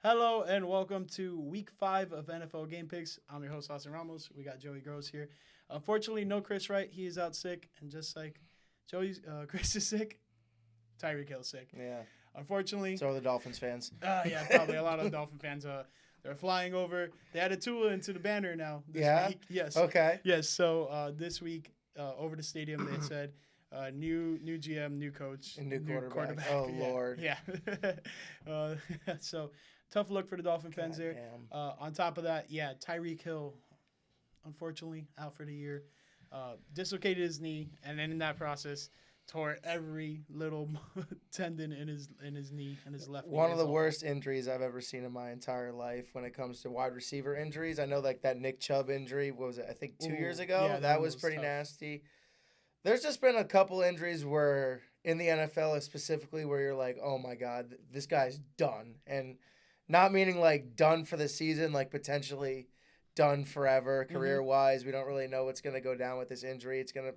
Hello and welcome to Week 5 of NFL Gamepicks. I'm your host, Austin Ramos. We got Joey Gross here. Unfortunately, no Chris Wright. He is out sick. And just like Chris is sick, Tyreek Hill's sick. Yeah. Unfortunately. So are the Dolphins fans. Yeah, probably a lot of Dolphin fans. They're flying over. They added Tua into the banner now this week. Yes. Okay. Yes, so this week over the stadium they said new GM, new coach, and new quarterback. Oh, yeah. Lord. Yeah. So tough look for the Dolphin fans there. On top of that, Tyreek Hill, unfortunately, out for the year. Dislocated his knee, and then in that process, tore every little tendon in his knee and his left knee. One of the worst injuries I've ever seen in my entire life when it comes to wide receiver injuries. I know like that Nick Chubb injury, what was it, I think 2 years ago? Yeah, that was pretty tough. Nasty. There's just been a couple injuries where in the NFL specifically where you're like, oh my God, this guy's done. And not meaning like done for the season, like potentially done forever career-wise. We don't really know what's going to go down with this injury. It's going to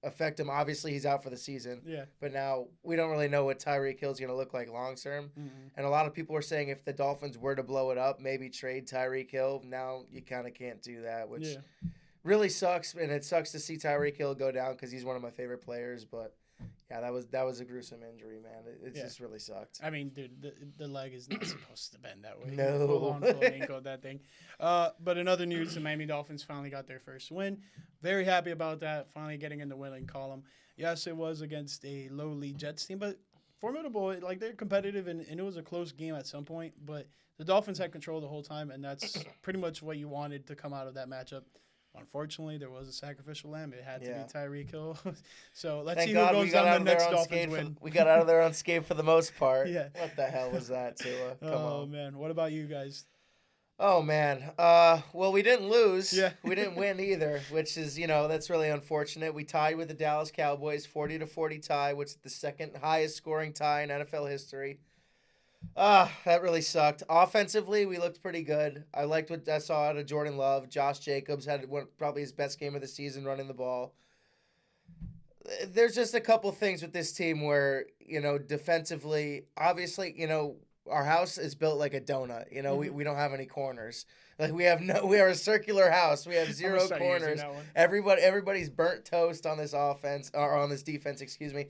affect him. Obviously, he's out for the season. Yeah. But now we don't really know what Tyreek Hill's going to look like long-term. And a lot of people are saying if the Dolphins were to blow it up, maybe trade Tyreek Hill. Now you kind of can't do that, which really sucks. And it sucks to see Tyreek Hill go down because he's one of my favorite players. But yeah, that was a gruesome injury, man. It just really sucked. I mean, dude, the leg is not supposed to bend that way. No. Full ankle, that thing. But in other news, the Miami Dolphins finally got their first win. Very happy about that, finally getting in the winning column. Yes, it was against a lowly Jets team, but formidable. Like, they're competitive, and it was a close game at some point. But the Dolphins had control the whole time, and that's pretty much what you wanted to come out of that matchup. Unfortunately, there was a sacrificial lamb. It had to be Tyreek Hill. So let's see who goes on the next Dolphins win. We got out of there unscathed for the most part. Yeah. What the hell was that, Tua? Come on. Man. What about you guys? Oh, man. Well, we didn't lose. Yeah. We didn't win either, which is, that's really unfortunate. We tied with the Dallas Cowboys, 40-40 tie, which is the second highest scoring tie in NFL history. That really sucked. Offensively, we looked pretty good. I liked what I saw out of Jordan Love. Josh Jacobs had probably his best game of the season running the ball. There's just a couple things with this team where, defensively, obviously, our house is built like a donut. We don't have any corners. Like we are a circular house. We have zero corners. Everybody's burnt toast on this offense or on this defense, excuse me.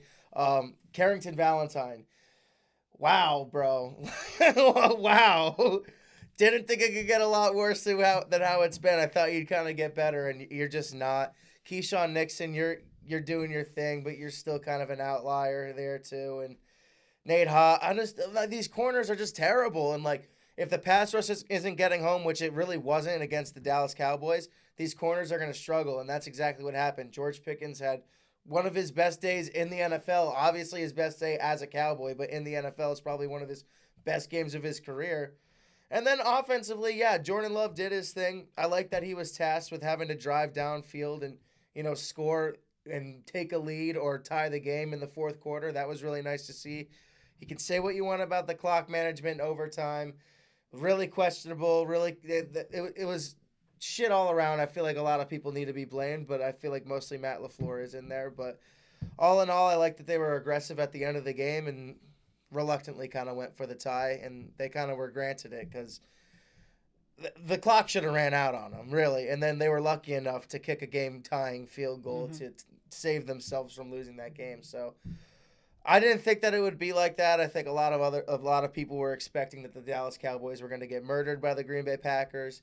Carrington Valentine. Wow, bro. Wow. Didn't think it could get a lot worse than how it's been. I thought you'd kind of get better, and you're just not. Keyshawn Nixon, you're doing your thing, but you're still kind of an outlier there too. And Nate Ha, these corners are just terrible. And like, if the pass rush isn't getting home, which it really wasn't against the Dallas Cowboys, these corners are going to struggle, and that's exactly what happened. George Pickens had one of his best days in the NFL, obviously his best day as a Cowboy, but in the NFL, it's probably one of his best games of his career. And then offensively, Jordan Love did his thing. I like that he was tasked with having to drive downfield and, score and take a lead or tie the game in the fourth quarter. That was really nice to see. You can say what you want about the clock management overtime. Really questionable. Really, it was shit all around. I feel like a lot of people need to be blamed, but I feel like mostly Matt LaFleur is in there. But all in all, I like that they were aggressive at the end of the game and reluctantly kind of went for the tie, and they kind of were granted it because the clock should have ran out on them, really. And then they were lucky enough to kick a game-tying field goal to save themselves from losing that game. So I didn't think that it would be like that. I think a lot of people were expecting that the Dallas Cowboys were going to get murdered by the Green Bay Packers.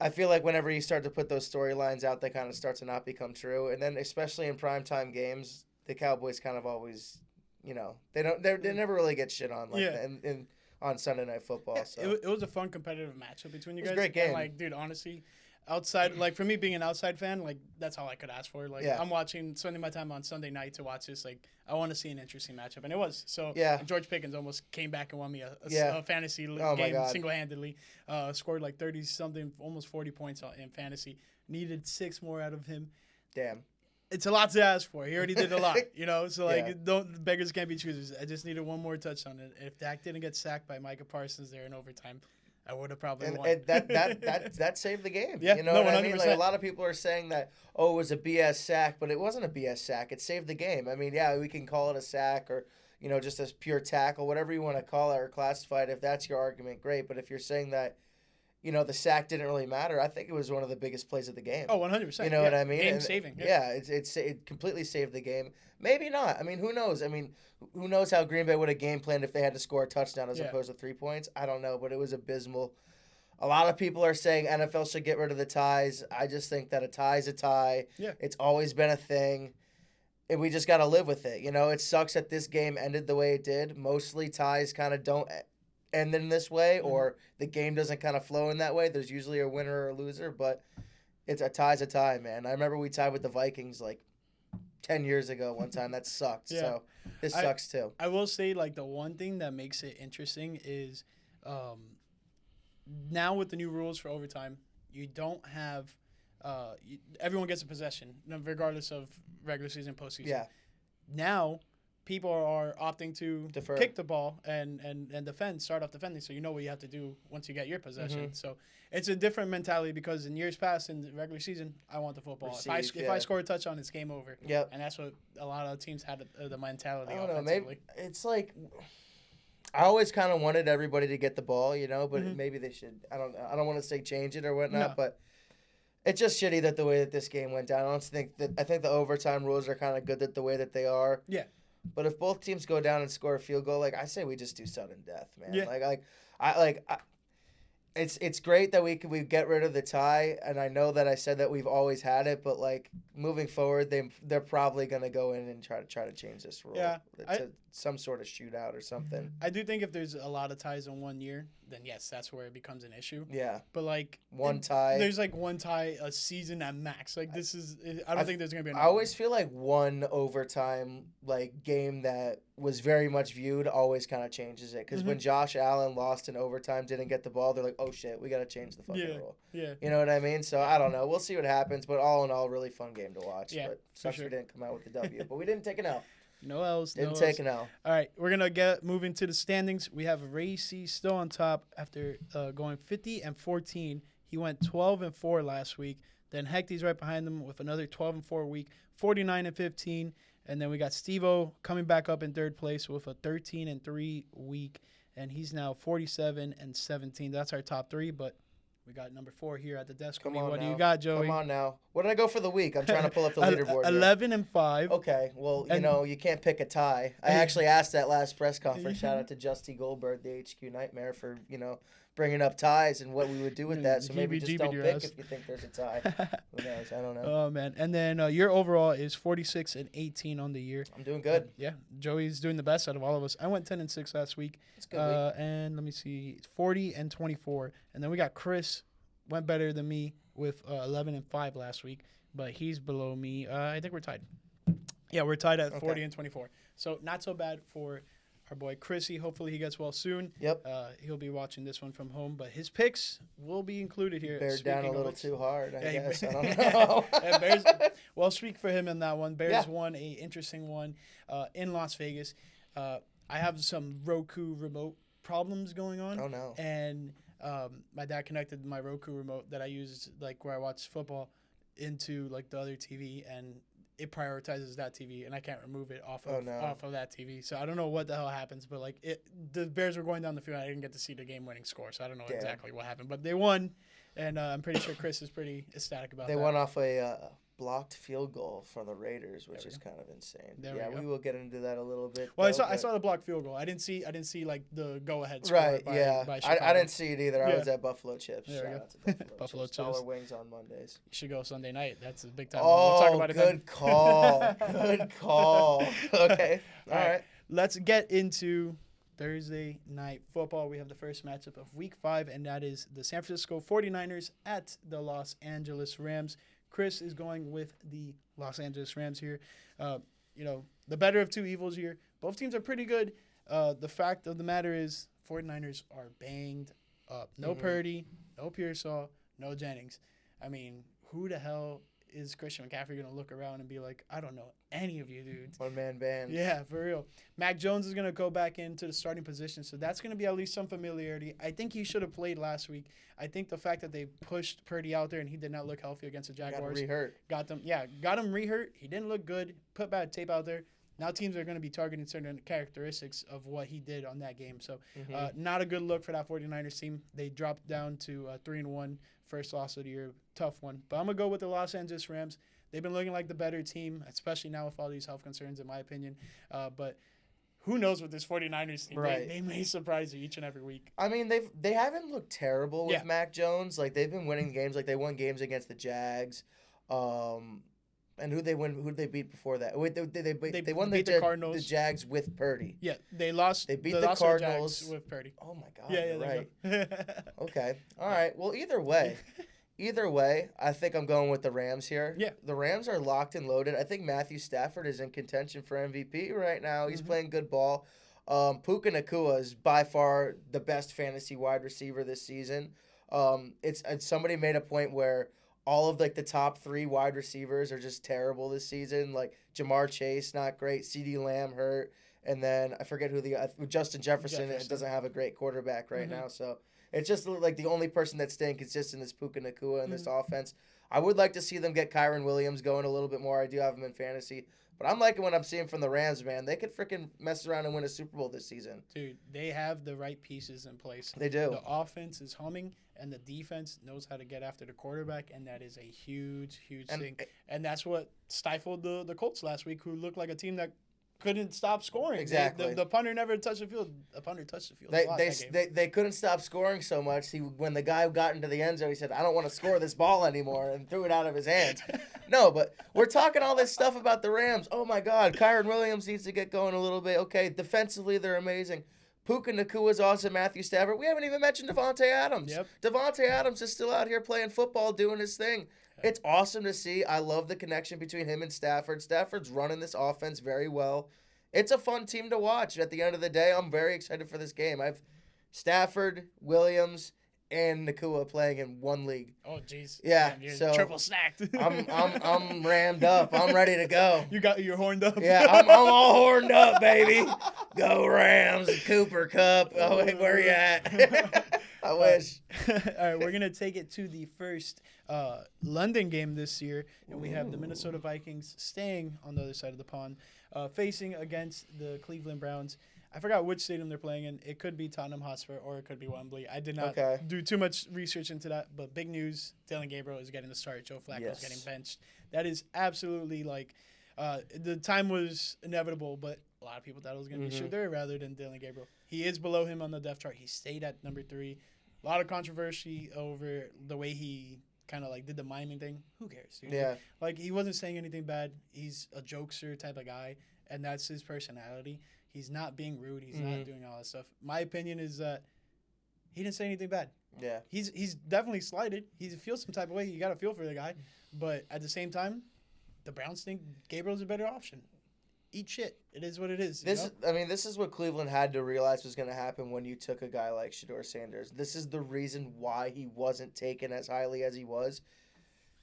I feel like whenever you start to put those storylines out, they kind of start to not become true. And then especially in primetime games, the Cowboys kind of always, they never really get shit on that on Sunday Night Football. Yeah, so it was a fun competitive matchup between you guys. It was a great game. And, like, dude, honestly, outside, like, for me being an outside fan, like, that's all I could ask for. Like, I'm spending my time on Sunday night to watch this. Like, I want to see an interesting matchup, and it was. So George Pickens almost came back and won me a fantasy game single-handedly. Scored like 30-something, almost 40 points in fantasy. Needed 6 more out of him. Damn. It's a lot to ask for. He already did a lot, So, like, beggars can't be choosers. I just needed one more touchdown. If Dak didn't get sacked by Micah Parsons there in overtime, I would have probably won. And that saved the game. Yeah, you know what 100%. I mean? Like, a lot of people are saying that, it was a BS sack, but it wasn't a BS sack. It saved the game. I mean, we can call it a sack or, just as pure tackle, whatever you want to call it or classify it. If that's your argument, great. But if you're saying that, the sack didn't really matter, I think it was one of the biggest plays of the game. Oh, 100%. You know what I mean? Game saving. Yeah, it completely saved the game. Maybe not. I mean, who knows? I mean, who knows how Green Bay would have game planned if they had to score a touchdown as opposed to 3 points? I don't know, but it was abysmal. A lot of people are saying NFL should get rid of the ties. I just think that a tie is a tie. Yeah. It's always been a thing. And we just got to live with it. It sucks that this game ended the way it did. Mostly ties kind of don't end in this way, or the game doesn't kind of flow in that way. There's usually a winner or a loser, but it's a tie's a tie, man. I remember we tied with the Vikings like 10 years ago one time. That sucked. Yeah. So this sucks too. I will say, like, the one thing that makes it interesting is now with the new rules for overtime, you don't have everyone gets a possession, regardless of regular season, postseason. Yeah. Now, people are opting to Defer. kick the ball and defend, start off defending, so you know what you have to do once you get your possession. Mm-hmm. So it's a different mentality because in years past, in the regular season, I want the football. If I score a touchdown, it's game over. Yep. And that's what a lot of teams had the mentality. I don't know. Offensively. Maybe it's like I always kind of wanted everybody to get the ball, but maybe they should. I don't want to say change it or whatnot, but it's just shitty that the way that this game went down. I think the overtime rules are kind of good that the way that they are. Yeah. But if both teams go down and score a field goal, I say we just do sudden death, man. Yeah. It's great that we get rid of the tie, and I know that I said that we've always had it, but moving forward, they're probably gonna go in and try to change this rule to some sort of shootout or something. I do think if there's a lot of ties in 1 year, then yes, that's where it becomes an issue. Yeah. But one tie. There's one tie a season at max. This is. I don't think there's gonna be. I always feel like one overtime game that was very much viewed always kind of changes it, because when Josh Allen lost in overtime, didn't get the ball, they're like, oh shit, we gotta change the fucking rule. Yeah. You know what I mean? So I don't know. We'll see what happens, but all in all, really fun game to watch. Yeah, but sucks we didn't come out with the W, but we didn't take an L. No L's. Didn't take an L. All right, we're gonna get moving to the standings. We have Racy still on top after going 50-14. He went 12-4 last week. Then Hecty's right behind him with another 12-4 week, 49-15. And then we got Steve-O coming back up in third place with a 13-3 week, and he's now 47-17. That's our top three, but we got number 4 here at the desk. What do you got, Joey? Come on now. What did I go for the week? I'm trying to pull up the leaderboard. 11-5. Okay. Well, you can't pick a tie. I actually asked that last press conference. Shout out to Justy Goldberg, the HQ Nightmare, for bringing up ties and what we would do with that. So maybe just don't pick if you think there's a tie. Who knows? I don't know. Oh man. And then your overall is 46-18 on the year. I'm doing good. Yeah. Joey's doing the best out of all of us. I went 10-6 last week. That's a good week. And let me see, 40-24. And then we got Chris, went better than me with 11-5 last week, but he's below me. I think we're tied. Yeah, we're tied at 40-24. So not so bad for our boy Chrissy. Hopefully he gets well soon. Yep. He'll be watching this one from home, but his picks will be included here. Bears down a little too hard, I guess. I don't know. Bears, well, speak for him in that one. Bears won a interesting one in Las Vegas. I have some Roku remote problems going on. Oh, no. And my dad connected my Roku remote that I use where I watch football into the other TV, and it prioritizes that TV, and I can't remove it off of that TV. So I don't know what the hell happens, but the Bears were going down the field. I didn't get to see the game-winning score, so I don't know exactly what happened. But they won, and I'm pretty sure Chris is pretty ecstatic about that. They won off a blocked field goal for the Raiders, which is kind of insane. We will get into that a little bit. Well, I saw the blocked field goal. I didn't see the go-ahead score. Right. By Chicago. I didn't see it either. I was at Buffalo Chips. Shout out to Buffalo Chips. Dollar wings on Mondays. You should go Sunday night. That's a big time. Oh, we'll talk about good call. Good call. Okay. All right. Let's get into Thursday night football. We have the first matchup of Week 5, and that is the San Francisco 49ers at the Los Angeles Rams. Chris is going with the Los Angeles Rams here. The better of two evils here. Both teams are pretty good. The fact of the matter is 49ers are banged up. No Purdy, no Pearsall, no Jennings. I mean, who the hell is Christian McCaffrey going to look around and be like, I don't know any of you dudes? One-man band. Yeah, for real. Mac Jones is going to go back into the starting position, so that's going to be at least some familiarity. I think he should have played last week. I think the fact that they pushed Purdy out there and he did not look healthy against the Jaguars. Got him re-hurt. Got him re-hurt. He didn't look good. Put bad tape out there. Now teams are going to be targeting certain characteristics of what he did on that game. So not a good look for that 49ers team. They dropped down to 3-1, first loss of the year, tough one. But I'm going to go with the Los Angeles Rams. They've been looking like the better team, especially now with all these health concerns, in my opinion. But who knows with this 49ers team? Right. They may surprise you each and every week. I mean, they haven't looked terrible with Mac Jones. Like, they've been winning games. Like, they won games against the Jags. And who'd they beat before that? Wait, they won the Cardinals. The Jags with Purdy. Yeah, they lost. They beat the Cardinals with Purdy. Oh my God! Yeah, you're right. Okay. All right. Well, either way, I think I'm going with the Rams here. Yeah. The Rams are locked and loaded. I think Matthew Stafford is in contention for MVP right now. He's playing good ball. Puka Nacua is by far the best fantasy wide receiver this season. It's somebody made a point where all of like the top 3 wide receivers are just terrible this season. Like Jamar Chase, not great. CeeDee Lamb hurt, and then I forget who Justin Jefferson doesn't have a great quarterback right now. So it's just like the only person that's staying consistent is Puka Nacua in this offense. I would like to see them get Kyron Williams going a little bit more. I do have him in fantasy. But I'm liking what I'm seeing from the Rams, man. They could freaking mess around and win a Super Bowl this season. Dude, they have the right pieces in place. They do. The offense is humming, and the defense knows how to get after the quarterback, and that is a huge, huge thing. And that's what stifled the Colts last week, who looked like a team that couldn't stop scoring. Exactly. The punter never touched the field. The punter touched the field They couldn't stop scoring so much. When the guy got into the end zone, he said, "I don't want to score this ball anymore," and threw it out of his hands. No, but we're talking all this stuff about the Rams. Oh, my God. Kyron Williams needs to get going a little bit. Okay, defensively, they're amazing. Puka Nacua is awesome. Matthew Stafford. We haven't even mentioned Devontae Adams. Yep. Devontae Adams is still out here playing football, doing his thing. It's awesome to see. I love the connection between him and Stafford. Stafford's running this offense very well. It's a fun team to watch. At the end of the day, I'm very excited for this game. I've Stafford, Williams, and Nacua playing in one league. Oh, jeez. Yeah, you're so triple stacked. I'm rammed up. I'm ready to go. You're horned up. Yeah, I'm all horned up, baby. Go Rams, Cooper Kupp. Oh, wait, where you at? I wish. All right, we're gonna take it to the first London game this year, and we have the Minnesota Vikings staying on the other side of the pond, facing against the Cleveland Browns. I forgot which stadium they're playing in. It could be Tottenham Hotspur or it could be Wembley. I did not do too much research into that, but big news: Dylan Gabriel is getting the start. Joe Flacco is getting benched. That is absolutely like the time was inevitable, but a lot of people thought it was going to be Shedeur rather than Dylan Gabriel. He is below him on the depth chart. He stayed at number 3. A lot of controversy over the way he kind of like did the miming thing. Who cares, dude? Yeah. Like he wasn't saying anything bad. He's a jokester type of guy, and that's his personality. He's not being rude. He's not doing all that stuff. My opinion is that he didn't say anything bad. Yeah. He's definitely slighted. He feels some type of way. You got to feel for the guy. But at the same time, the Browns think Gabriel's a better option. Eat shit. It is what it is. This is what Cleveland had to realize was going to happen when you took a guy like Shedeur Sanders. This is the reason why he wasn't taken as highly as he was.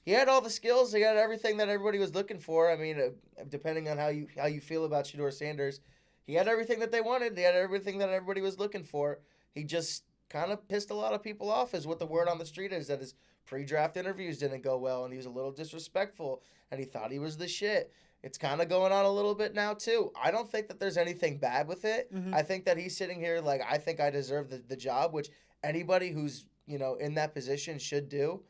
He had all the skills. He had everything that everybody was looking for. I mean, depending on how you feel about Shedeur Sanders, he had everything that they wanted. He had everything that everybody was looking for. He just kind of pissed a lot of people off is what the word on the street is, that his pre-draft interviews didn't go well, and he was a little disrespectful, and he thought he was the shit. It's kind of going on a little bit now, too. I don't think that there's anything bad with it. I think that he's sitting here like, I think I deserve the job, which anybody who's, in that position should do.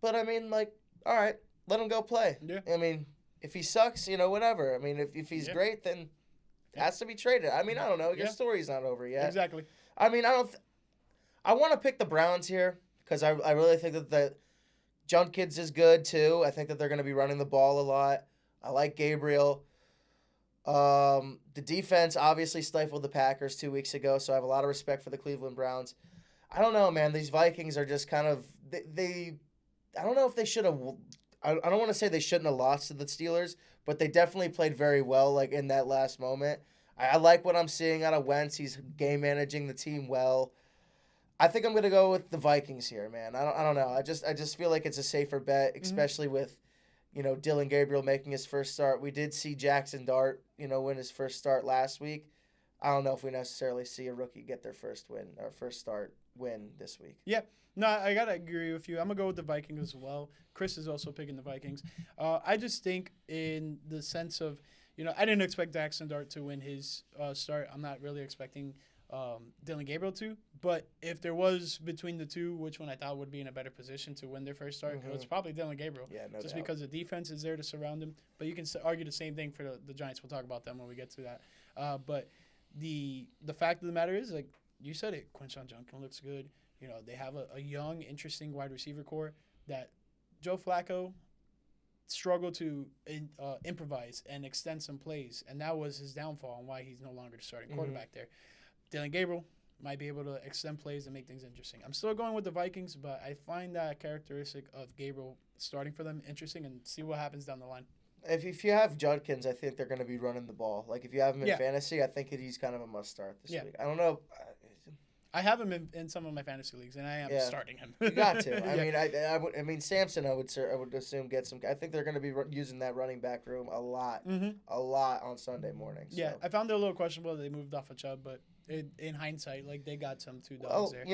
But, I mean, like, all right, let him go play. Yeah. I mean, if he sucks, whatever. I mean, if he's great, then has to be traded. I mean, I don't know. Your story's not over yet. Exactly. I mean, I want to pick the Browns here because I really think that the Junkins is good, too. I think that they're going to be running the ball a lot. I like Gabriel. The defense obviously stifled the Packers 2 weeks ago, so I have a lot of respect for the Cleveland Browns. I don't know, man. These Vikings are just kind of they I don't know if they should have. I don't want to say they shouldn't have lost to the Steelers, but they definitely played very well, like in that last moment. I like what I'm seeing out of Wentz. He's game managing the team well. I think I'm gonna go with the Vikings here, man. I don't know. I just feel like it's a safer bet, especially with Dylan Gabriel making his first start. We did see Jackson Dart, win his first start last week. I don't know if we necessarily see a rookie get their first start win this week. Yeah. No, I got to agree with you. I'm going to go with the Vikings as well. Chris is also picking the Vikings. I just think in the sense of, I didn't expect Jackson Dart to win his start. I'm not really expecting Dylan Gabriel to. But if there was between the two, which one I thought would be in a better position to win their first start, it's probably Dylan Gabriel. Yeah, no just doubt. because the defense is there to surround him. But you can argue the same thing for the Giants. We'll talk about them when we get to that. But the fact of the matter is, like you said it, Quinshon Judkins looks good. They have a young, interesting wide receiver core that Joe Flacco struggled to improvise and extend some plays, and that was his downfall and why he's no longer the starting quarterback there. Dylan Gabriel might be able to extend plays and make things interesting. I'm still going with the Vikings, but I find that characteristic of Gabriel starting for them interesting, and see what happens down the line. If you have Judkins, I think they're going to be running the ball. Like, if you have him in fantasy, I think he's kind of a must-start this week. I don't know. I have him in some of my fantasy leagues, and I am starting him. You got to. I mean, Samson, I would assume get some. I think they're going to be using that running back room a lot on Sunday morning. So. Yeah, I found it a little questionable that they moved off of Chubb, but in hindsight, like they got some two dogs there.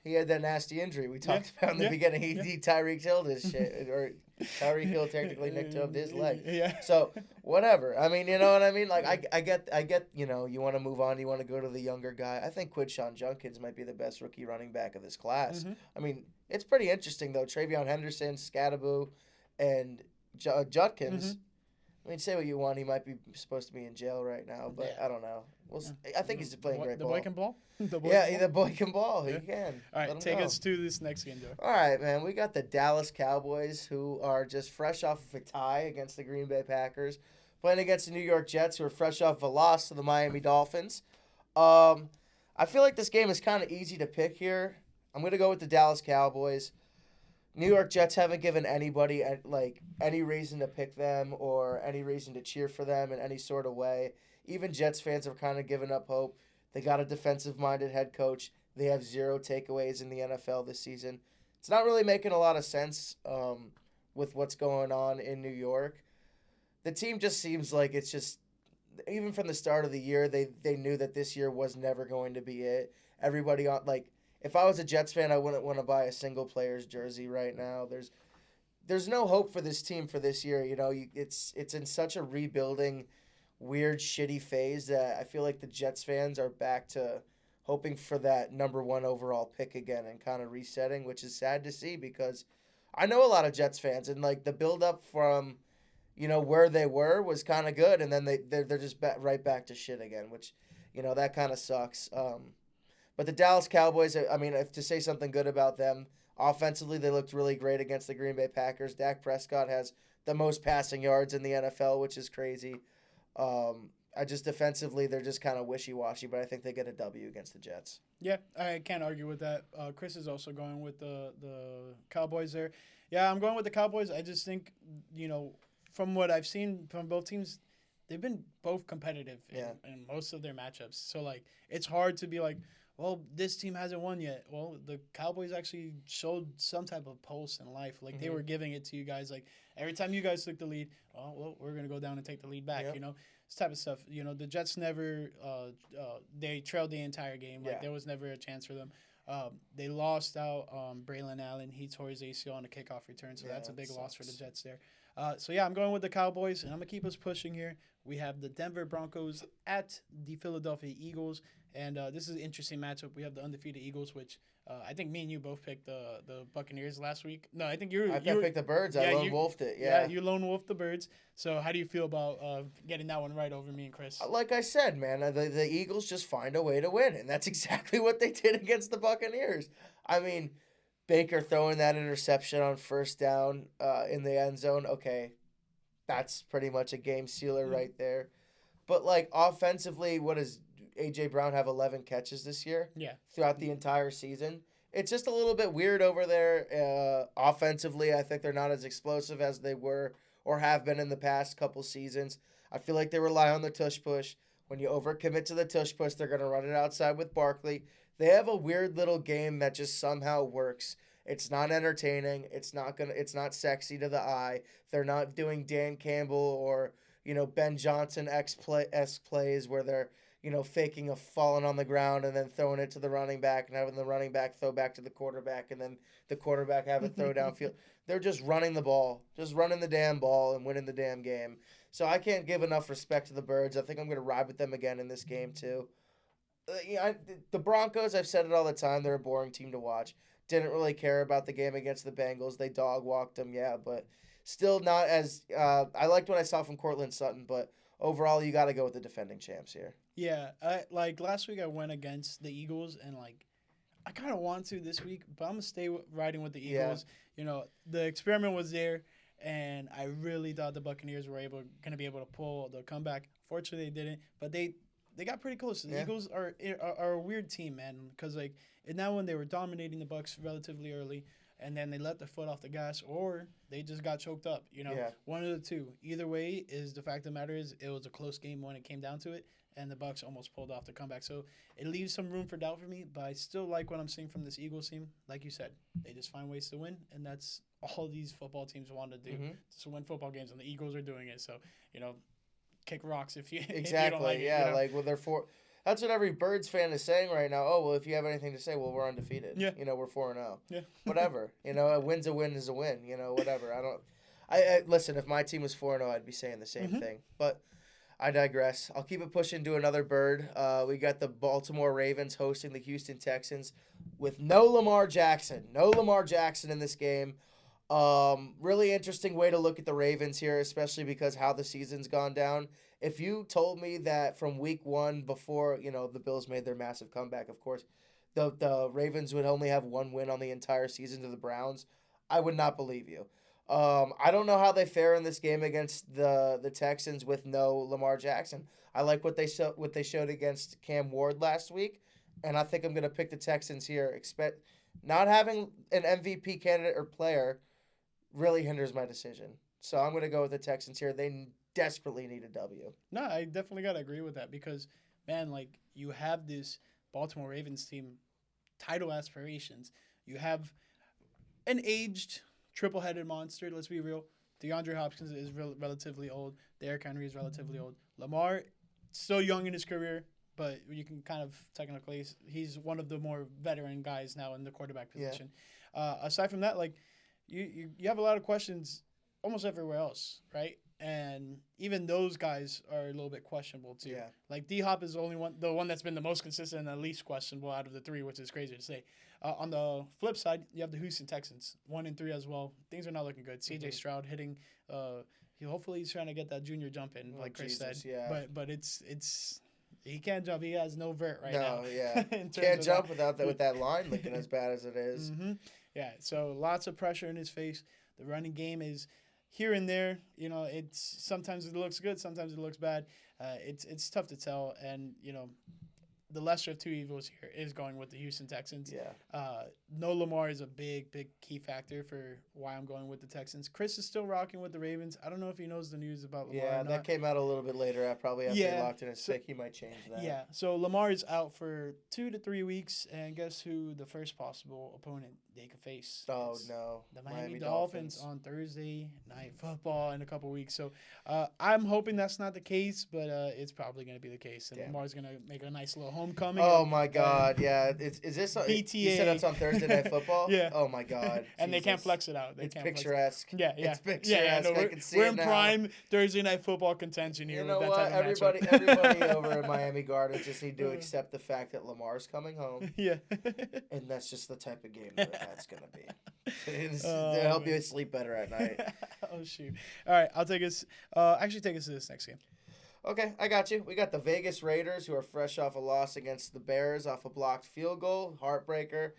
He had that nasty injury we talked about in the beginning. He Tyreek Hill his shit, or Tyreek Hill technically Nick Chubb his leg. Yeah. So whatever. I mean, you know what I mean? Like I get. You want to move on. You want to go to the younger guy. I think Quinshon Judkins might be the best rookie running back of this class. I mean, it's pretty interesting though. Travion Henderson, Scadaboo, and Judkins. I mean, say what you want. He might be supposed to be in jail right now, but I don't know. I think he's playing great ball. The boy can ball? The boy can ball. He can. All right, take us to this next game, Joe. All right, man. We got the Dallas Cowboys, who are just fresh off of a tie against the Green Bay Packers, playing against the New York Jets, who are fresh off a loss to the Miami Dolphins. I feel like this game is kind of easy to pick here. I'm going to go with the Dallas Cowboys. New York Jets haven't given anybody any reason to pick them or any reason to cheer for them in any sort of way. Even Jets fans have kind of given up hope. They got a defensive-minded head coach. They have 0 takeaways in the NFL this season. It's not really making a lot of sense with what's going on in New York. The team just seems like it's just, even from the start of the year, they knew that this year was never going to be it. Everybody if I was a Jets fan, I wouldn't want to buy a single player's jersey right now. There's no hope for this team for this year. It's in such a rebuilding, weird, shitty phase that I feel like the Jets fans are back to hoping for that number 1 overall pick again and kind of resetting, which is sad to see because I know a lot of Jets fans and the build up from where they were was kind of good, and then they're just right back to shit again, which that kind of sucks. But the Dallas Cowboys, I mean, if to say something good about them, offensively they looked really great against the Green Bay Packers. Dak Prescott has the most passing yards in the NFL, which is crazy. Defensively, they're just kind of wishy-washy, but I think they get a W against the Jets. Yeah, I can't argue with that. Chris is also going with the Cowboys there. Yeah, I'm going with the Cowboys. I just think, from what I've seen from both teams, they've been both competitive in most of their matchups. So, it's hard to be like, well, this team hasn't won yet. Well, the Cowboys actually showed some type of pulse in life. They were giving it to you guys. Every time you guys took the lead, we're going to go down and take the lead back, This type of stuff. The Jets never they trailed the entire game. There was never a chance for them. They lost out Braylon Allen. He tore his ACL on a kickoff return, so that's a big loss for the Jets there. I'm going with the Cowboys, and I'm going to keep us pushing here. We have the Denver Broncos at the Philadelphia Eagles, and this is an interesting matchup. We have the undefeated Eagles, which I think me and you both picked the Buccaneers last week. No, I think I picked the Birds. I lone wolfed it. Yeah, you lone wolfed the Birds. So how do you feel about getting that one right over me and Chris? Like I said, man, the Eagles just find a way to win, and that's exactly what they did against the Buccaneers. I mean, Baker throwing that interception on first down in the end zone. Okay, that's pretty much a game sealer right there. But offensively, what does A.J. Brown have 11 catches this year? Yeah. Throughout the entire season. It's just a little bit weird over there. Offensively, I think they're not as explosive as they were or have been in the past couple seasons. I feel like they rely on the tush push. When you overcommit to the tush push, they're going to run it outside with Barkley. They have a weird little game that just somehow works. It's not entertaining. It's not sexy to the eye. They're not doing Dan Campbell or Ben Johnson esque plays where they're faking a falling on the ground and then throwing it to the running back and having the running back throw back to the quarterback and then the quarterback have it throw downfield. They're just running the ball, just running the damn ball and winning the damn game. So I can't give enough respect to the Birds. I think I'm going to ride with them again in this game too. The Broncos, I've said it all the time, they're a boring team to watch. Didn't really care about the game against the Bengals. They dog-walked them, yeah, but still not as I liked what I saw from Cortland Sutton, but overall you got to go with the defending champs here. Yeah, last week I went against the Eagles, and I kind of want to this week, but I'm gonna stay riding with the Eagles. Yeah. The experiment was there, and I really thought the Buccaneers were gonna be able to pull the comeback. Fortunately, they didn't, but they got pretty close. The Eagles are a weird team, man, because now when they were dominating the Bucs relatively early, and then they let their foot off the gas, or they just got choked up. One of the two. Either way, is the fact of the matter is it was a close game when it came down to it. And the Bucs almost pulled off the comeback. So it leaves some room for doubt for me, but I still like what I'm seeing from this Eagles team. Like you said, they just find ways to win, and that's all these football teams want to do. To win football games, and the Eagles are doing it. So, kick rocks if you exactly. If you don't like it, they're four. That's what every Birds fan is saying right now. Oh, well, if you have anything to say, well, we're undefeated. Yeah. We're 4-0. Yeah. Whatever. A win's a win is a win. Whatever. I listen, if my team was 4-0, I'd be saying the same thing. But I digress. I'll keep it pushing to another bird. We got the Baltimore Ravens hosting the Houston Texans with no Lamar Jackson. No Lamar Jackson in this game. Really interesting way to look at the Ravens here, especially because how the season's gone down. If you told me that from week one before, the Bills made their massive comeback, of course, the Ravens would only have one win on the entire season to the Browns, I would not believe you. I don't know how they fare in this game against the Texans with no Lamar Jackson. I like what they showed against Cam Ward last week, and I think I'm going to pick the Texans here. Not having an MVP candidate or player really hinders my decision. So I'm going to go with the Texans here. They desperately need a W. No, I definitely got to agree with that because, man, you have this Baltimore Ravens team, title aspirations. You have an aged triple-headed monster, let's be real. DeAndre Hopkins is relatively old. Derrick Henry is relatively old. Lamar, still young in his career, but you can kind of technically, he's one of the more veteran guys now in the quarterback position. Yeah. Aside from that, you have a lot of questions almost everywhere else, right? And even those guys are a little bit questionable too. Yeah. D-Hop is the one that's been the most consistent and the least questionable out of the three, which is crazy to say. On the flip side, you have the Houston Texans, 1-3 as well. Things are not looking good. C.J. Stroud hitting. Hopefully he's trying to get that junior jump in, like Chris said. Yeah. But it's he can't jump. He has no vert right now. No, yeah. Can't jump with that line looking as bad as it is. Yeah. So lots of pressure in his face. The running game is here and there. It's sometimes it looks good, sometimes it looks bad. It's tough to tell, and the lesser of two evils here is going with the Houston Texans. Yeah. No Lamar is a big key factor for why I'm going with the Texans. Chris is still rocking with the Ravens. I don't know if he knows the news about Lamar. Yeah, that came out a little bit later. Probably after he locked in his pick, he might change that. Yeah. So Lamar is out for 2 to 3 weeks, and guess who the first possible opponent they could face? Oh no, the Miami Dolphins on Thursday Night Football in a couple weeks. So I'm hoping that's not the case, but it's probably going to be the case, and Lamar's going to make a nice little homecoming. Oh my God, yeah. Is this BTA? You said it's on Thursday Night Football? Yeah. Oh my God. And they can't flex it out. It's picturesque. Yeah. It's picturesque. No, I can see we're it in now. prime Thursday Night Football contention here. You know with what? That type of Everybody over in Miami Gardens just need to accept the fact that Lamar's coming home. Yeah. And that's just the type of game that's going to be. It'll help you sleep better at night. Oh, shoot. All right, I'll take us. Actually, take us to this next game. Okay, I got you. We got the Vegas Raiders, who are fresh off a loss against the Bears off a blocked field goal, heartbreaker.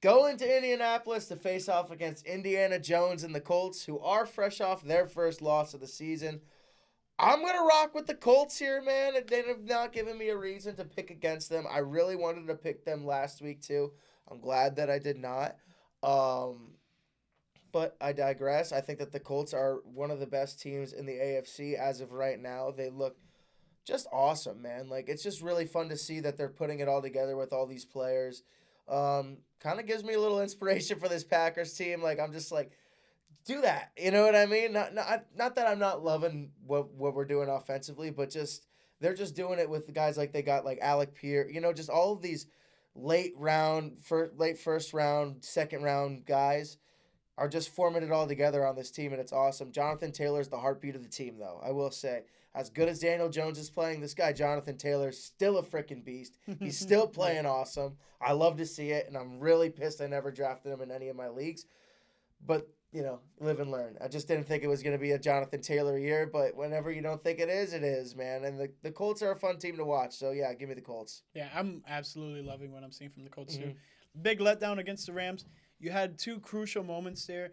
Going to Indianapolis to face off against Indiana Jones and the Colts, who are fresh off their first loss of the season. I'm going to rock with the Colts here, man. They have not given me a reason to pick against them. I really wanted to pick them last week, too. I'm glad that I did not. But I digress. I think that the Colts are one of the best teams in the AFC as of right now. They look just awesome, man. It's just really fun to see that they're putting it all together with all these players. Kind of gives me a little inspiration for this Packers team. I'm just do that. You know what I mean? Not that I'm not loving what we're doing offensively, but just they're just doing it with the guys like they got like Alec Pierre, just all of these late first round, second round guys are just forming it all together on this team, and it's awesome. Jonathan Taylor's the heartbeat of the team, though, I will say. As good as Daniel Jones is playing, this guy Jonathan Taylor is still a freaking beast. He's still playing awesome. I love to see it, and I'm really pissed I never drafted him in any of my leagues. But, live and learn. I just didn't think it was going to be a Jonathan Taylor year, but whenever you don't think it is, man. And the Colts are a fun team to watch, so yeah, give me the Colts. Yeah, I'm absolutely loving what I'm seeing from the Colts, too. Big letdown against the Rams. You had two crucial moments there.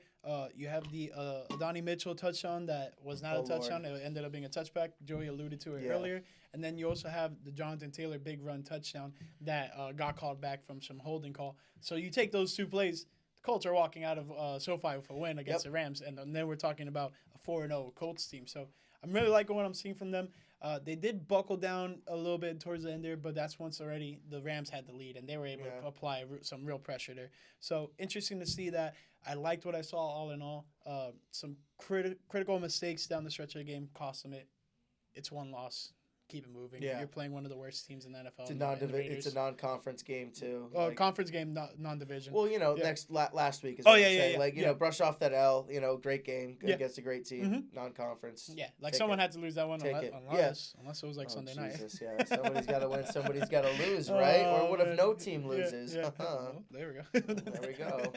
You have the Donnie Mitchell touchdown that was not a touchdown. Lord. It ended up being a touchback. Joey alluded to it earlier. And then you also have the Jonathan Taylor big run touchdown that got called back from some holding call. So you take those two plays, the Colts are walking out of SoFi with a win against the Rams. And then we're talking about a 4-0 Colts team. So I'm really liking what I'm seeing from them. They did buckle down a little bit towards the end there, but that's once already the Rams had the lead, and they were able to apply some real pressure there. So interesting to see that. I liked what I saw all in all. Some critical mistakes down the stretch of the game cost them it. It's one loss. Keep it moving. Yeah. You're playing one of the worst teams in the NFL. It's a non-conference game too. Conference game, non-division. Well, last week is brush off that L. Great game against a great team. Non-conference. Yeah, someone had to lose that one unless it was Sunday night. Yeah, somebody's got to win. Somebody's got to lose, right? Or what if no team loses? Yeah. Well, there we go. There we go.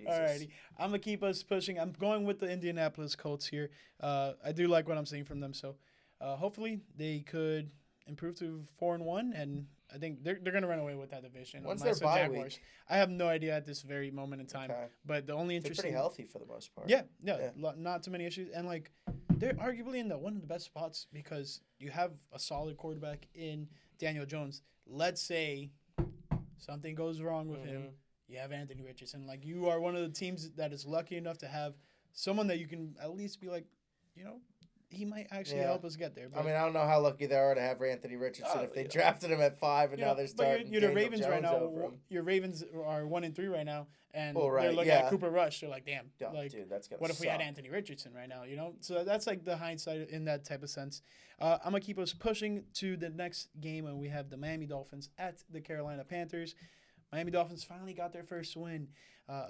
Alrighty, I'm gonna keep us pushing. I'm going with the Indianapolis Colts here. I do like what I'm seeing from them, so. Hopefully they could improve to 4-1, and I think they're going to run away with that division. When's their bye week? I have no idea at this very moment in time. Okay. But the only interesting, they're pretty healthy for the most part. Yeah. Not too many issues, and they're arguably in one of the best spots because you have a solid quarterback in Daniel Jones. Let's say something goes wrong with him, you have Anthony Richardson. You are one of the teams that is lucky enough to have someone that you can at least be he might actually help us get there. But I don't know how lucky they are to have Anthony Richardson if they drafted him at 5 and now they're starting. But you're the Ravens right now. Your Ravens are 1-3 right now, and they're looking at Cooper Rush. They're like, damn, dude, that's gonna what if we had Anthony Richardson right now? So that's the hindsight in that type of sense. I'm gonna keep us pushing to the next game, and we have the Miami Dolphins at the Carolina Panthers. Miami Dolphins finally got their first win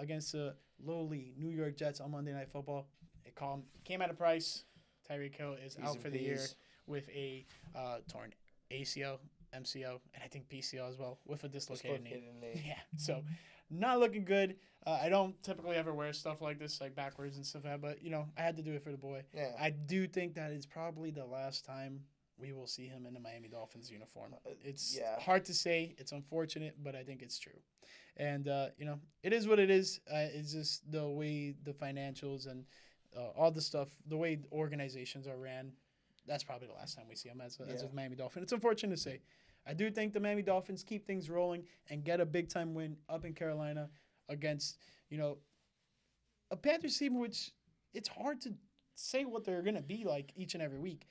against the lowly New York Jets on Monday Night Football. It came at a price. Tyreek Hill is out for the year with a torn ACL, MCL, and I think PCL as well with a dislocated knee. Yeah, so not looking good. I don't typically ever wear stuff like this, backwards and stuff like that, but, I had to do it for the boy. Yeah. I do think that is probably the last time we will see him in the Miami Dolphins uniform. It's hard to say. It's unfortunate, but I think it's true. And, it is what it is. It's just the way the financials and all the stuff, the way organizations are ran, that's probably the last time we see him as a Miami Dolphin. It's unfortunate to say. I do think the Miami Dolphins keep things rolling and get a big-time win up in Carolina against, a Panthers team which it's hard to say what they're going to be like each and every week.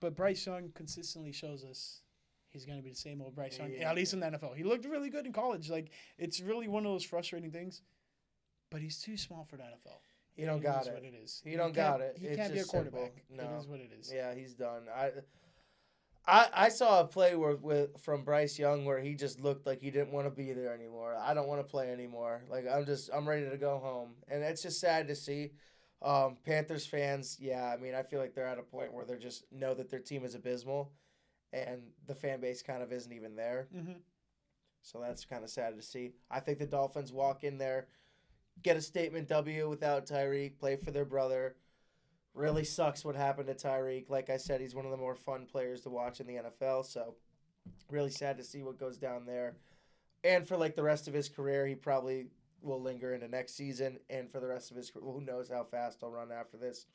But Bryce Young consistently shows us he's going to be the same old Bryce Young, at least in the NFL. He looked really good in college. It's really one of those frustrating things. But he's too small for the NFL. He don't got it. What it is. He don't got it. He can't be a quarterback. No. It is what it is. Yeah, he's done. I saw a play from Bryce Young where he just looked like he didn't want to be there anymore. I don't want to play anymore. I'm ready to go home. And it's just sad to see. Panthers fans, I feel like they're at a point where they just know that their team is abysmal and the fan base kind of isn't even there. Mm-hmm. So that's kind of sad to see. I think the Dolphins walk in there, get a statement W without Tyreek, play for their brother. Really sucks what happened to Tyreek. Like I said, he's one of the more fun players to watch in the NFL, so really sad to see what goes down there. And for the rest of his career, he probably will linger into next season, and for the rest of his career, who knows how fast he'll run after this.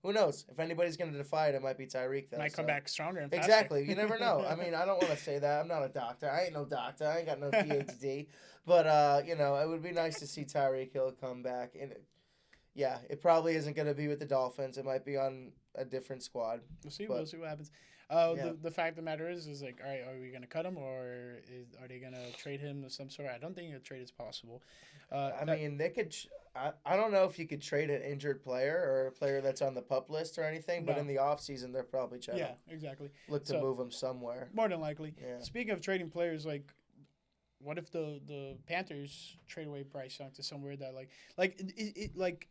Who knows? If anybody's going to defy it might be Tyreek, though. Might come back stronger and faster. Exactly. You never know. I don't want to say that. I'm not a doctor. I ain't no doctor. I ain't got no PhD. But, it would be nice to see Tyreek Hill come back. And, it probably isn't going to be with the Dolphins. It might be on a different squad. We'll see what happens. Yeah. The fact of the matter is like, all right, are we gonna cut him or are they gonna trade him of some sort? I don't think a trade is possible. I mean, they could. I don't know if you could trade an injured player or a player that's on the pup list or anything, but No. in the offseason, they're probably trying yeah, to exactly. look to So- move him somewhere. More than likely. Yeah. Speaking of trading players, like, what if the Panthers trade away Bryce Young to somewhere that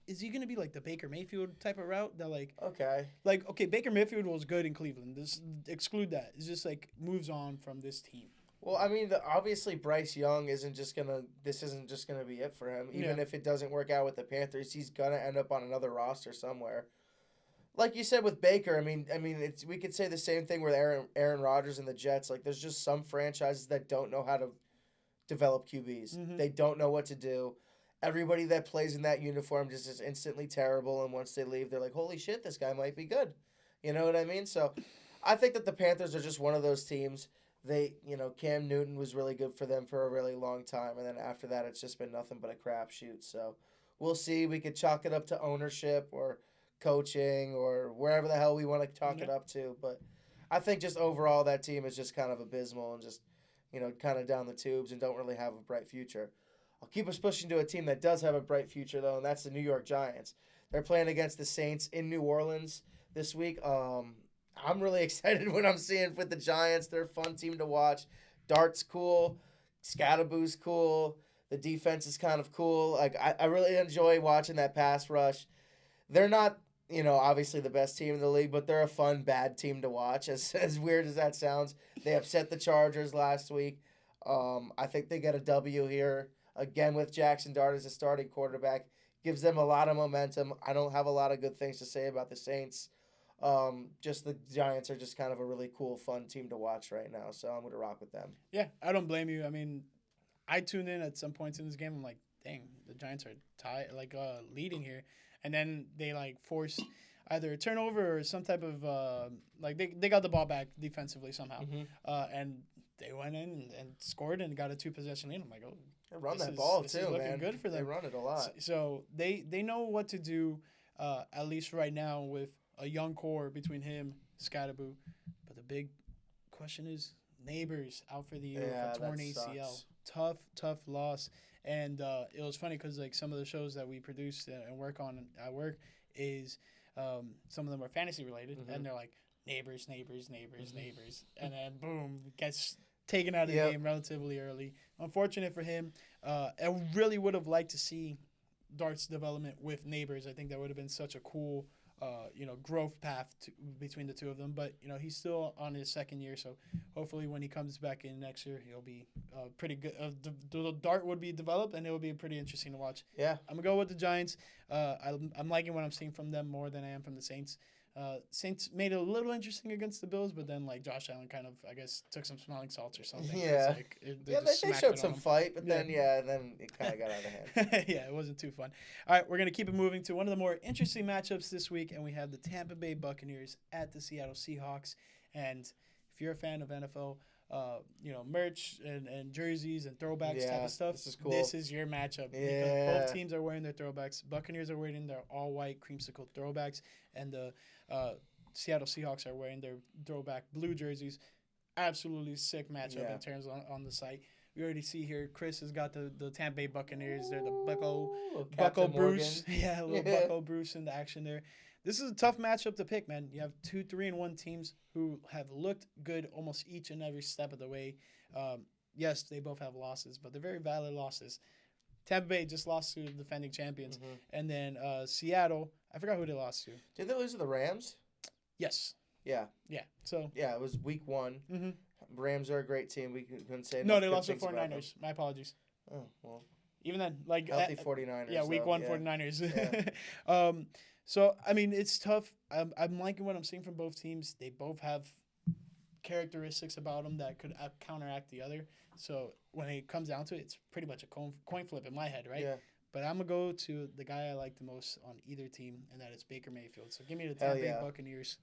is he gonna be like the Baker Mayfield type of route that Okay. okay, Baker Mayfield was good in Cleveland. This exclude that. It's just like moves on from this team. Well, I mean, obviously Bryce Young isn't just gonna. This isn't just gonna be it for him. Even Yeah. if it doesn't work out with the Panthers, he's gonna end up on another roster somewhere. Like you said with Baker, I mean, we could say the same thing with Aaron Rodgers and the Jets. Like, there's just some franchises that don't know how to develop QBs. Mhm. They don't know what to do. Everybody that plays in that uniform just is instantly terrible, and once they leave, they're like, "Holy shit, this guy might be good." You know what I mean? So, I think that the Panthers are just one of those teams. Cam Newton was really good for them for a really long time, and then after that, it's just been nothing but a crapshoot. So, we'll see. We could chalk it up to ownership or coaching or wherever the hell we want to chalk it up to. But I think just overall, that team is just kind of abysmal and just, kind of down the tubes and don't really have a bright future. I'll keep us pushing to a team that does have a bright future, though, and that's the New York Giants. They're playing against the Saints in New Orleans this week. I'm really excited what I'm seeing with the Giants. They're a fun team to watch. Dart's cool. Scatterboo's cool. The defense is kind of cool. Like, I really enjoy watching that pass rush. They're not, obviously the best team in the league, but they're a fun, bad team to watch. As weird as that sounds, they upset the Chargers last week. I think they get a W here. Again, with Jackson Dart as a starting quarterback. Gives them a lot of momentum. I don't have a lot of good things to say about the Saints. Just the Giants are just kind of a really cool, fun team to watch right now. So I'm going to rock with them. Yeah, I don't blame you. I mean, I tuned in at some points in this game. I'm like, dang, the Giants are leading here. And then they forced either a turnover or some type of they got the ball back defensively somehow, and they went in and scored and got a 2-possession lead. I'm like, oh, they run that ball this too, is looking man. good for them. They run it a lot. So they know what to do, at least right now with a young core between him, Scatterboo. But the big question is Neighbors out for the year with a torn ACL. Tough loss. And it was funny because some of the shows that we produce and work on at work is some of them are fantasy related, and they're like neighbors, and then boom, gets taken out of the game relatively early. Unfortunate for him. I really would have liked to see Dart's development with Neighbors. I think that would have been such a cool growth path between the two of them. But, he's still on his second year, so hopefully when he comes back in next year, he'll be pretty good. The Dart would be developed, and it will be pretty interesting to watch. Yeah. I'm going to go with the Giants. I'm liking what I'm seeing from them more than I am from the Saints. Saints made it a little interesting against the Bills, but then Josh Allen kind of, I guess, took some smelling salts or something. Yeah. They showed some fight, but then it kind of got out of hand. Yeah, it wasn't too fun. All right, we're going to keep it moving to one of the more interesting matchups this week, and we have the Tampa Bay Buccaneers at the Seattle Seahawks. And if you're a fan of NFL, merch and jerseys and throwbacks type of stuff, this is cool. This is your matchup. Yeah. Because both teams are wearing their throwbacks. Buccaneers are wearing their all-white creamsicle throwbacks, and the Seattle Seahawks are wearing their throwback blue jerseys. Absolutely sick matchup in terms on the site. We already see here Chris has got the Tampa Bay Buccaneers. They're the Bucko Bruce. Yeah, a little Bucko Bruce in the action there. This is a tough matchup to pick, man. You have 2 3-1 teams who have looked good almost each and every step of the way. Yes, they both have losses, but they're very valid losses. Tampa Bay just lost to the defending champions. And then Seattle, I forgot who they lost to. Did they lose to the Rams? Yes. Yeah. Yeah. So. Yeah, it was week 1. Mm-hmm. Rams are a great team. We couldn't say no, they lost to the 49ers. My apologies. Oh, well. Even then, healthy 49ers. Yeah, week 1 yeah. 49ers. Yeah. So, I mean, it's tough. I'm liking what I'm seeing from both teams. They both have characteristics about them that could counteract the other. So, when it comes down to it, it's pretty much a coin flip in my head, right? Yeah. But I'm going to go to the guy I like the most on either team, and that is Baker Mayfield. So, give me the Tampa Bay Buccaneers.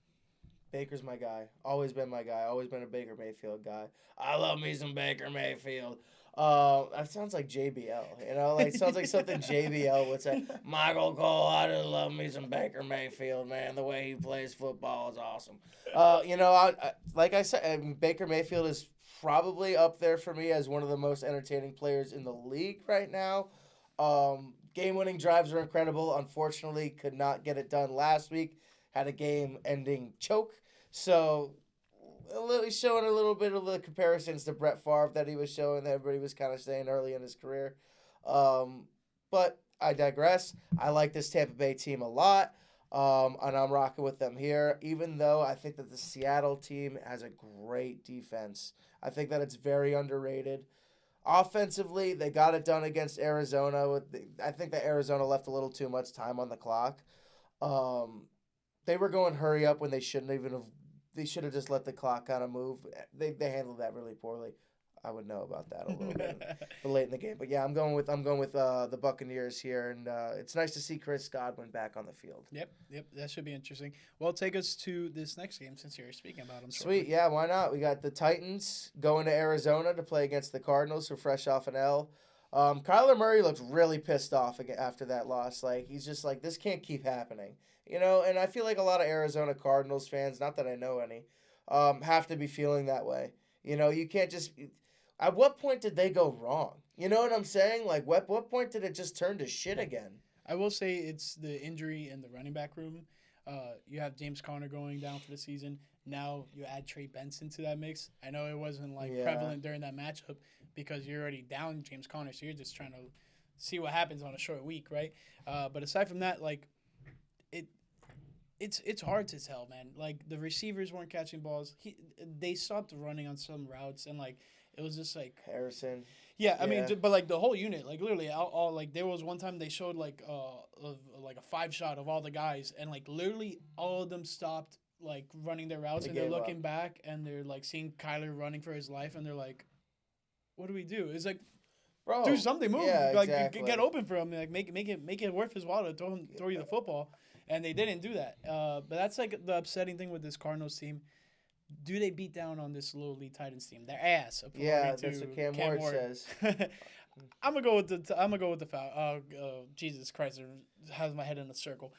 Baker's my guy. Always been my guy. Always been a Baker Mayfield guy. I love me some Baker Mayfield. That sounds like JBL. Like sounds like something JBL would say. Michael Cole, I just love me some Baker Mayfield, man. The way he plays football is awesome. Like I said, Baker Mayfield is probably up there for me as one of the most entertaining players in the league right now. Game-winning drives are incredible. Unfortunately, could not get it done last week. Had a game-ending choke. So, he's showing a little bit of the comparisons to Brett Favre that he was showing that everybody was kind of saying early in his career. But I digress. I like this Tampa Bay team a lot, and I'm rocking with them here, even though I think that the Seattle team has a great defense. I think that it's very underrated. Offensively, they got it done against Arizona. I think that Arizona left a little too much time on the clock. They were going hurry up when they shouldn't even have. They should have just let the clock kind of move. They handled that really poorly. I would know about that a little bit late in the game. But yeah, I'm going with the Buccaneers here, and it's nice to see Chris Godwin back on the field. Yep, that should be interesting. Well, take us to this next game since you're speaking about them. Sweet, yeah, why not? We got the Titans going to Arizona to play against the Cardinals, who are fresh off an L. Kyler Murray looked really pissed off after that loss. Like, he's just like, this can't keep happening. And I feel like a lot of Arizona Cardinals fans, not that I know any, have to be feeling that way. You can't just... At what point did they go wrong? You know what I'm saying? Like, what point did it just turn to shit again? I will say it's the injury in the running back room. You have James Conner going down for the season. Now you add Trey Benson to that mix. I know it wasn't prevalent during that matchup because you're already down James Conner, so you're just trying to see what happens on a short week, right? But aside from that, like, it's hard to tell, man. Like, the receivers weren't catching balls. They stopped running on some routes, and like it was just like Harrison. Yeah, I mean, but like the whole unit, like literally, all like there was one time they showed like a 5-shot of all the guys, and like literally all of them stopped like running their routes, and they're looking back, and they're like seeing Kyler running for his life, and they're like, "What do we do?" It's like, bro, do something, move, like exactly. Get open for him, like make it worth his while to throw you the football, and they didn't do that. But that's like the upsetting thing with this Cardinals team. Do they beat down on this lowly Titans team? Their ass. Yeah, that's what Cam Ward says. I'm gonna go with the foul. Jesus Christ, it has my head in a circle.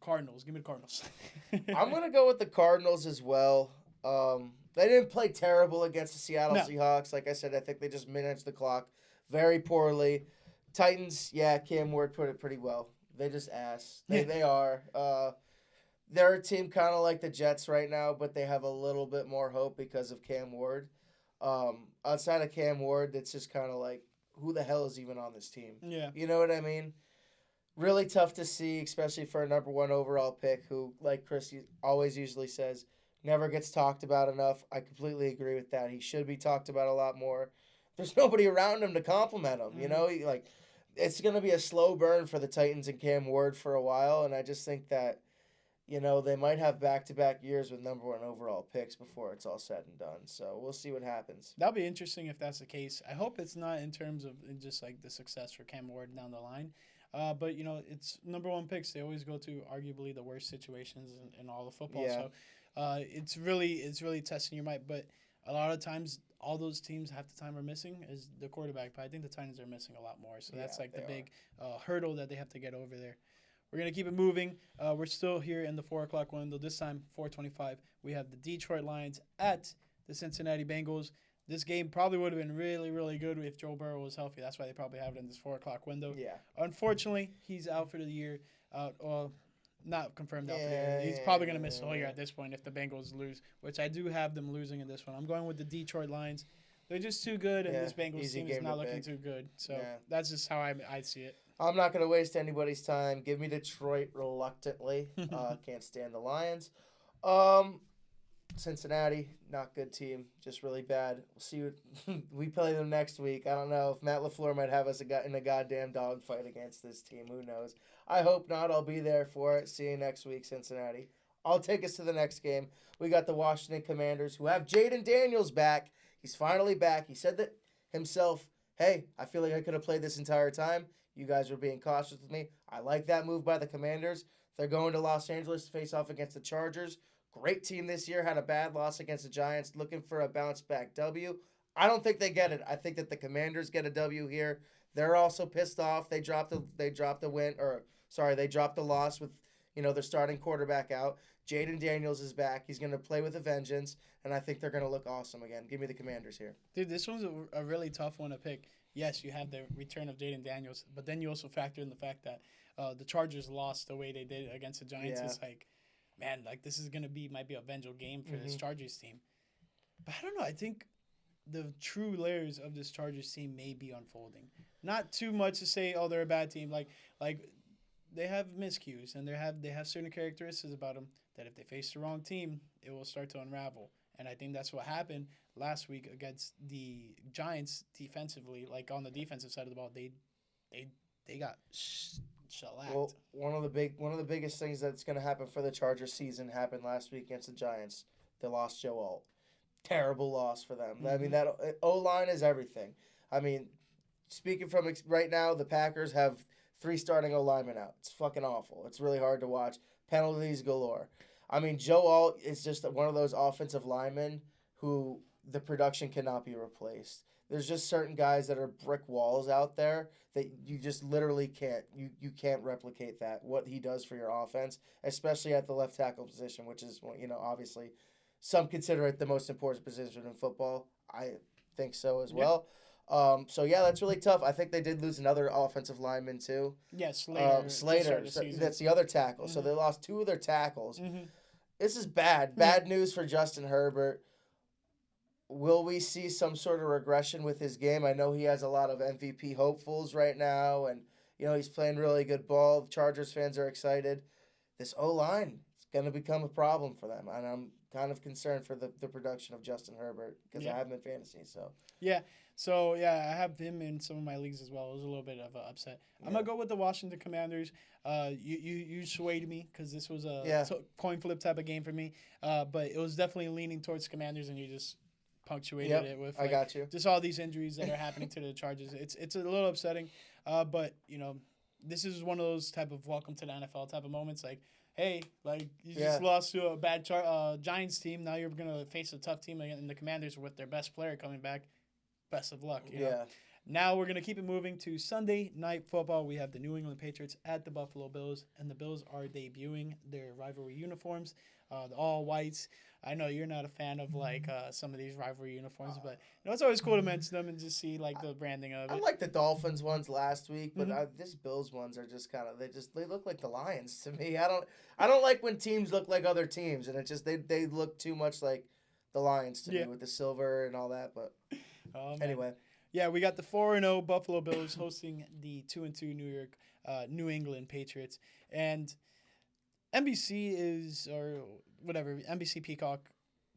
Cardinals. Give me the Cardinals. I'm gonna go with the Cardinals as well. They didn't play terrible against the Seattle Seahawks. Like I said, I think they just managed the clock very poorly. Titans, yeah, Cam Ward put it pretty well. They just ass. They are. They're a team kind of like the Jets right now, but they have a little bit more hope because of Cam Ward. Outside of Cam Ward, it's just kind of like, who the hell is even on this team? Yeah. You know what I mean? Really tough to see, especially for a number 1 overall pick who, like Chris always usually says, never gets talked about enough. I completely agree with that. He should be talked about a lot more. There's nobody around him to compliment him, you know? It's going to be a slow burn for the Titans and Cam Ward for a while, and I just think that they might have back-to-back years with number 1 overall picks before it's all said and done. So we'll see what happens. That'll be interesting if that's the case. I hope it's not in terms of just like the success for Cam Ward down the line. But, it's number 1 picks. They always go to arguably the worst situations in all of football. Yeah. So it's really testing your might. But a lot of times, all those teams half the time are missing is the quarterback. But I think the Titans are missing a lot more. So that's like the big hurdle that they have to get over there. We're going to keep it moving. We're still here in the 4 o'clock window. This time, 4:25. We have the Detroit Lions at the Cincinnati Bengals. This game probably would have been really, really good if Joe Burrow was healthy. That's why they probably have it in this 4 o'clock window. Yeah. Unfortunately, he's out for the year. Not confirmed out for the year. He's probably going to miss the whole year at this point if the Bengals lose, which I do have them losing in this one. I'm going with the Detroit Lions. They're just too good, and this Bengals team is not looking too good. So that's just how I see it. I'm not going to waste anybody's time. Give me Detroit reluctantly. Can't stand the Lions. Cincinnati, not good team. Just really bad. We'll see we play them next week. I don't know if Matt LaFleur might have us in a goddamn dogfight against this team. Who knows? I hope not. I'll be there for it. See you next week, Cincinnati. I'll take us to the next game. We got the Washington Commanders, who have Jaden Daniels back. He's finally back. He said that himself, hey, I feel like I could have played this entire time. You guys were being cautious with me. I like that move by the Commanders. They're going to Los Angeles to face off against the Chargers. great team this year, had a bad loss against the Giants, looking for a bounce-back W. I don't think they get it. I think that the Commanders get a W here. They're also pissed off. They dropped the loss with, their starting quarterback out. Jaden Daniels is back. He's going to play with a vengeance, and I think they're going to look awesome again. Give me the Commanders here. Dude, this one's a really tough one to pick. Yes, you have the return of Jaden Daniels, but then you also factor in the fact that the Chargers lost the way they did against the Giants. Yeah. It's like, man, like this is might be a vengeful game for this Chargers team. But I don't know. I think the true layers of this Chargers team may be unfolding. Not too much to say, oh, they're a bad team. Like they have miscues and they have certain characteristics about them that if they face the wrong team, it will start to unravel. And I think that's what happened last week against the Giants defensively. Like on the defensive side of the ball, they got shellacked. Well, one of the biggest things that's going to happen for the Chargers season happened last week against the Giants. They lost Joe Alt. Terrible loss for them. I mean, that O-line is everything. I mean, speaking from right now, the Packers have 3 starting O-linemen out. It's fucking awful. It's really hard to watch. Penalties galore. I mean, Joe Alt is just one of those offensive linemen who the production cannot be replaced. There's just certain guys that are brick walls out there that you just literally can't. You can't replicate that, what he does for your offense, especially at the left tackle position, which is, obviously some consider it the most important position in football. I think so as well. That's really tough. I think they did lose another offensive lineman too. Yeah, Slater. That's the other tackle. So they lost 2 of their tackles. This is bad. Bad news for Justin Herbert. Will we see some sort of regression with his game? I know he has a lot of MVP hopefuls right now, and he's playing really good ball. The Chargers fans are excited. This O-line is going to become a problem for them, and I'm kind of concerned for the production of Justin Herbert because I have him in fantasy. So I have him in some of my leagues as well. It was a little bit of an upset. I'm gonna go with the Washington Commanders. You swayed me because this was a coin flip type of game for me. But it was definitely leaning towards Commanders, and you just punctuated it with I got you. Just all these injuries that are happening to the Chargers. It's a little upsetting. But this is one of those type of welcome to the NFL type of moments. Like, hey, like you just lost to a bad Giants team. Now you're gonna face a tough team in the Commanders with their best player coming back. Best of luck. You know? Now we're going to keep it moving to Sunday Night Football. We have the New England Patriots at the Buffalo Bills, and the Bills are debuting their rivalry uniforms, the all whites. I know you're not a fan of some of these rivalry uniforms, but it's always cool to mention them and just see the branding of it. I like the Dolphins ones last week, but these Bills ones are just kind of they look like the Lions to me. I don't like when teams look like other teams, and it just they look too much like the Lions to me with the silver and all that. But anyway. Yeah, we got the 4-0 Buffalo Bills hosting the 2-2 New England Patriots. And NBC Peacock,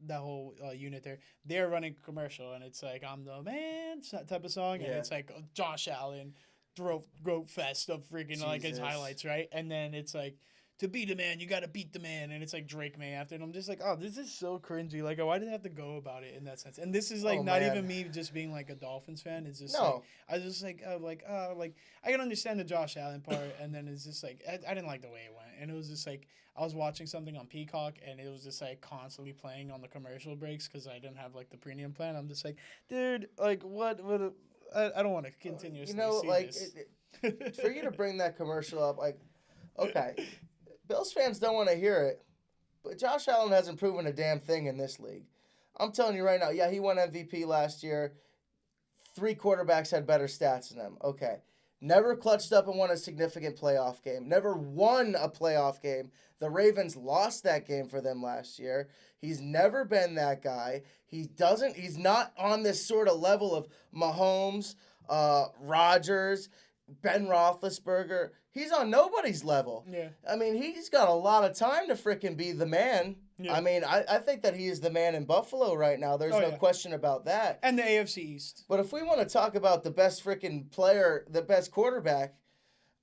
that whole unit there, they're running a commercial, and it's like, I'm the man type of song, and it's like Josh Allen, throat fest of freaking his highlights, right? And then it's like, to be the man, you got to beat the man. And it's like Drake May after. And I'm just like, oh, this is so cringy. Like, why did they have to go about it in that sense? And this is not even me just being like a Dolphins fan. It's just I was just like, I can understand the Josh Allen part. And then it's just like, I didn't like the way it went. And it was just like, I was watching something on Peacock and it was just like constantly playing on the commercial breaks because I didn't have the premium plan. I'm just like, dude, what I don't want to continuously see this. For you to bring that commercial up, okay. Bills fans don't want to hear it, but Josh Allen hasn't proven a damn thing in this league. I'm telling you right now, he won MVP last year. 3 quarterbacks had better stats than him. Okay. Never clutched up and won a significant playoff game. Never won a playoff game. The Ravens lost that game for them last year. He's never been that guy. He's not on this sort of level of Mahomes, Rodgers, Ben Roethlisberger. He's on nobody's level. Yeah. I mean, he's got a lot of time to frickin' be the man. Yeah. I mean, I think that he is the man in Buffalo right now. There's no question about that. And the AFC East. But if we want to talk about the best frickin' player, the best quarterback,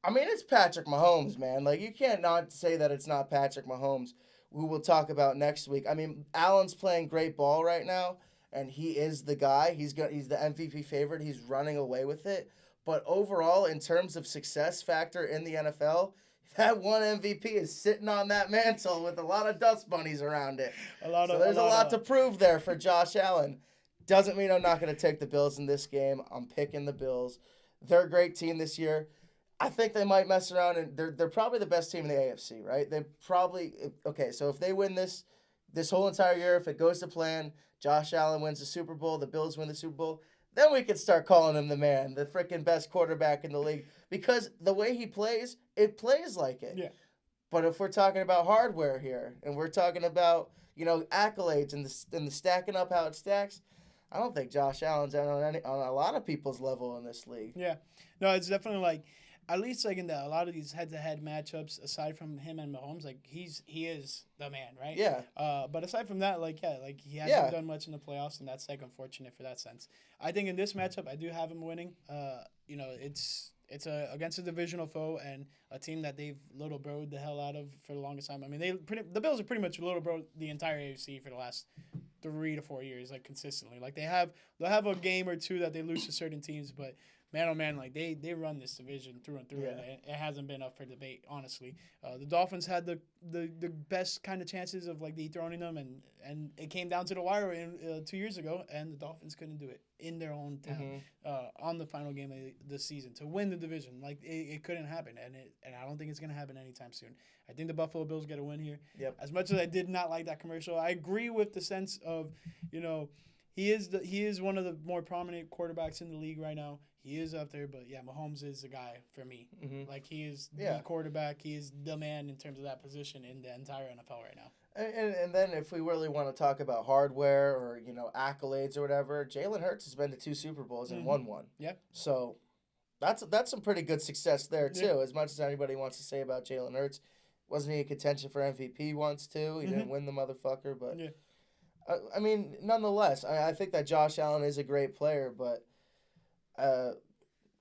I mean, it's Patrick Mahomes, man. You can't not say that it's not Patrick Mahomes, who we'll talk about next week. I mean, Allen's playing great ball right now, and he is the guy. He's the MVP favorite. He's running away with it. But overall, in terms of success factor in the NFL, that one MVP is sitting on that mantle with a lot of dust bunnies around it. There's a lot to prove there for Josh Allen. Doesn't mean I'm not going to take the Bills in this game. I'm picking the Bills. They're a great team this year. I think they might mess around, and they're probably the best team in the AFC, right? They probably so if they win this whole entire year, if it goes to plan, Josh Allen wins the Super Bowl, the Bills win the Super Bowl, then we can start calling him the man, the freaking best quarterback in the league, because the way he plays, it plays like it. Yeah. But if we're talking about hardware here, and we're talking about accolades and the stacking up how it stacks, I don't think Josh Allen's on a lot of people's level in this league. Yeah, no, it's definitely like. At least like in a lot of these head-to-head matchups, aside from him and Mahomes, like he is the man, right? Yeah. But aside from that, he hasn't done much in the playoffs, and that's like unfortunate for that sense. I think in this matchup, I do have him winning. It's against a divisional foe and a team that they've little broed the hell out of for the longest time. I mean, the Bills are pretty much little bro the entire AFC for the last 3 to 4 years, like consistently. Like they'll have a game or two that they lose to certain teams, but. Man, oh man, like they run this division through and through, and it hasn't been up for debate, honestly. The Dolphins had the best kind of chances of like dethroning them, and it came down to the wire 2 years ago, and the Dolphins couldn't do it in their own town on the final game of the season to win the division. Like it couldn't happen, and I don't think it's gonna happen anytime soon. I think the Buffalo Bills get a win here. Yep. As much as I did not like that commercial, I agree with the sense of he is one of the more prominent quarterbacks in the league right now. He is up there, but yeah, Mahomes is the guy for me. Mm-hmm. Like he is the quarterback. He is the man in terms of that position in the entire NFL right now. And then if we really want to talk about hardware or accolades or whatever, Jalen Hurts has been to 2 Super Bowls and won one. Yeah. So that's some pretty good success there too. Yeah. As much as anybody wants to say about Jalen Hurts, wasn't he in contention for MVP once too? He didn't win the motherfucker, but I mean, nonetheless, I think that Josh Allen is a great player, but.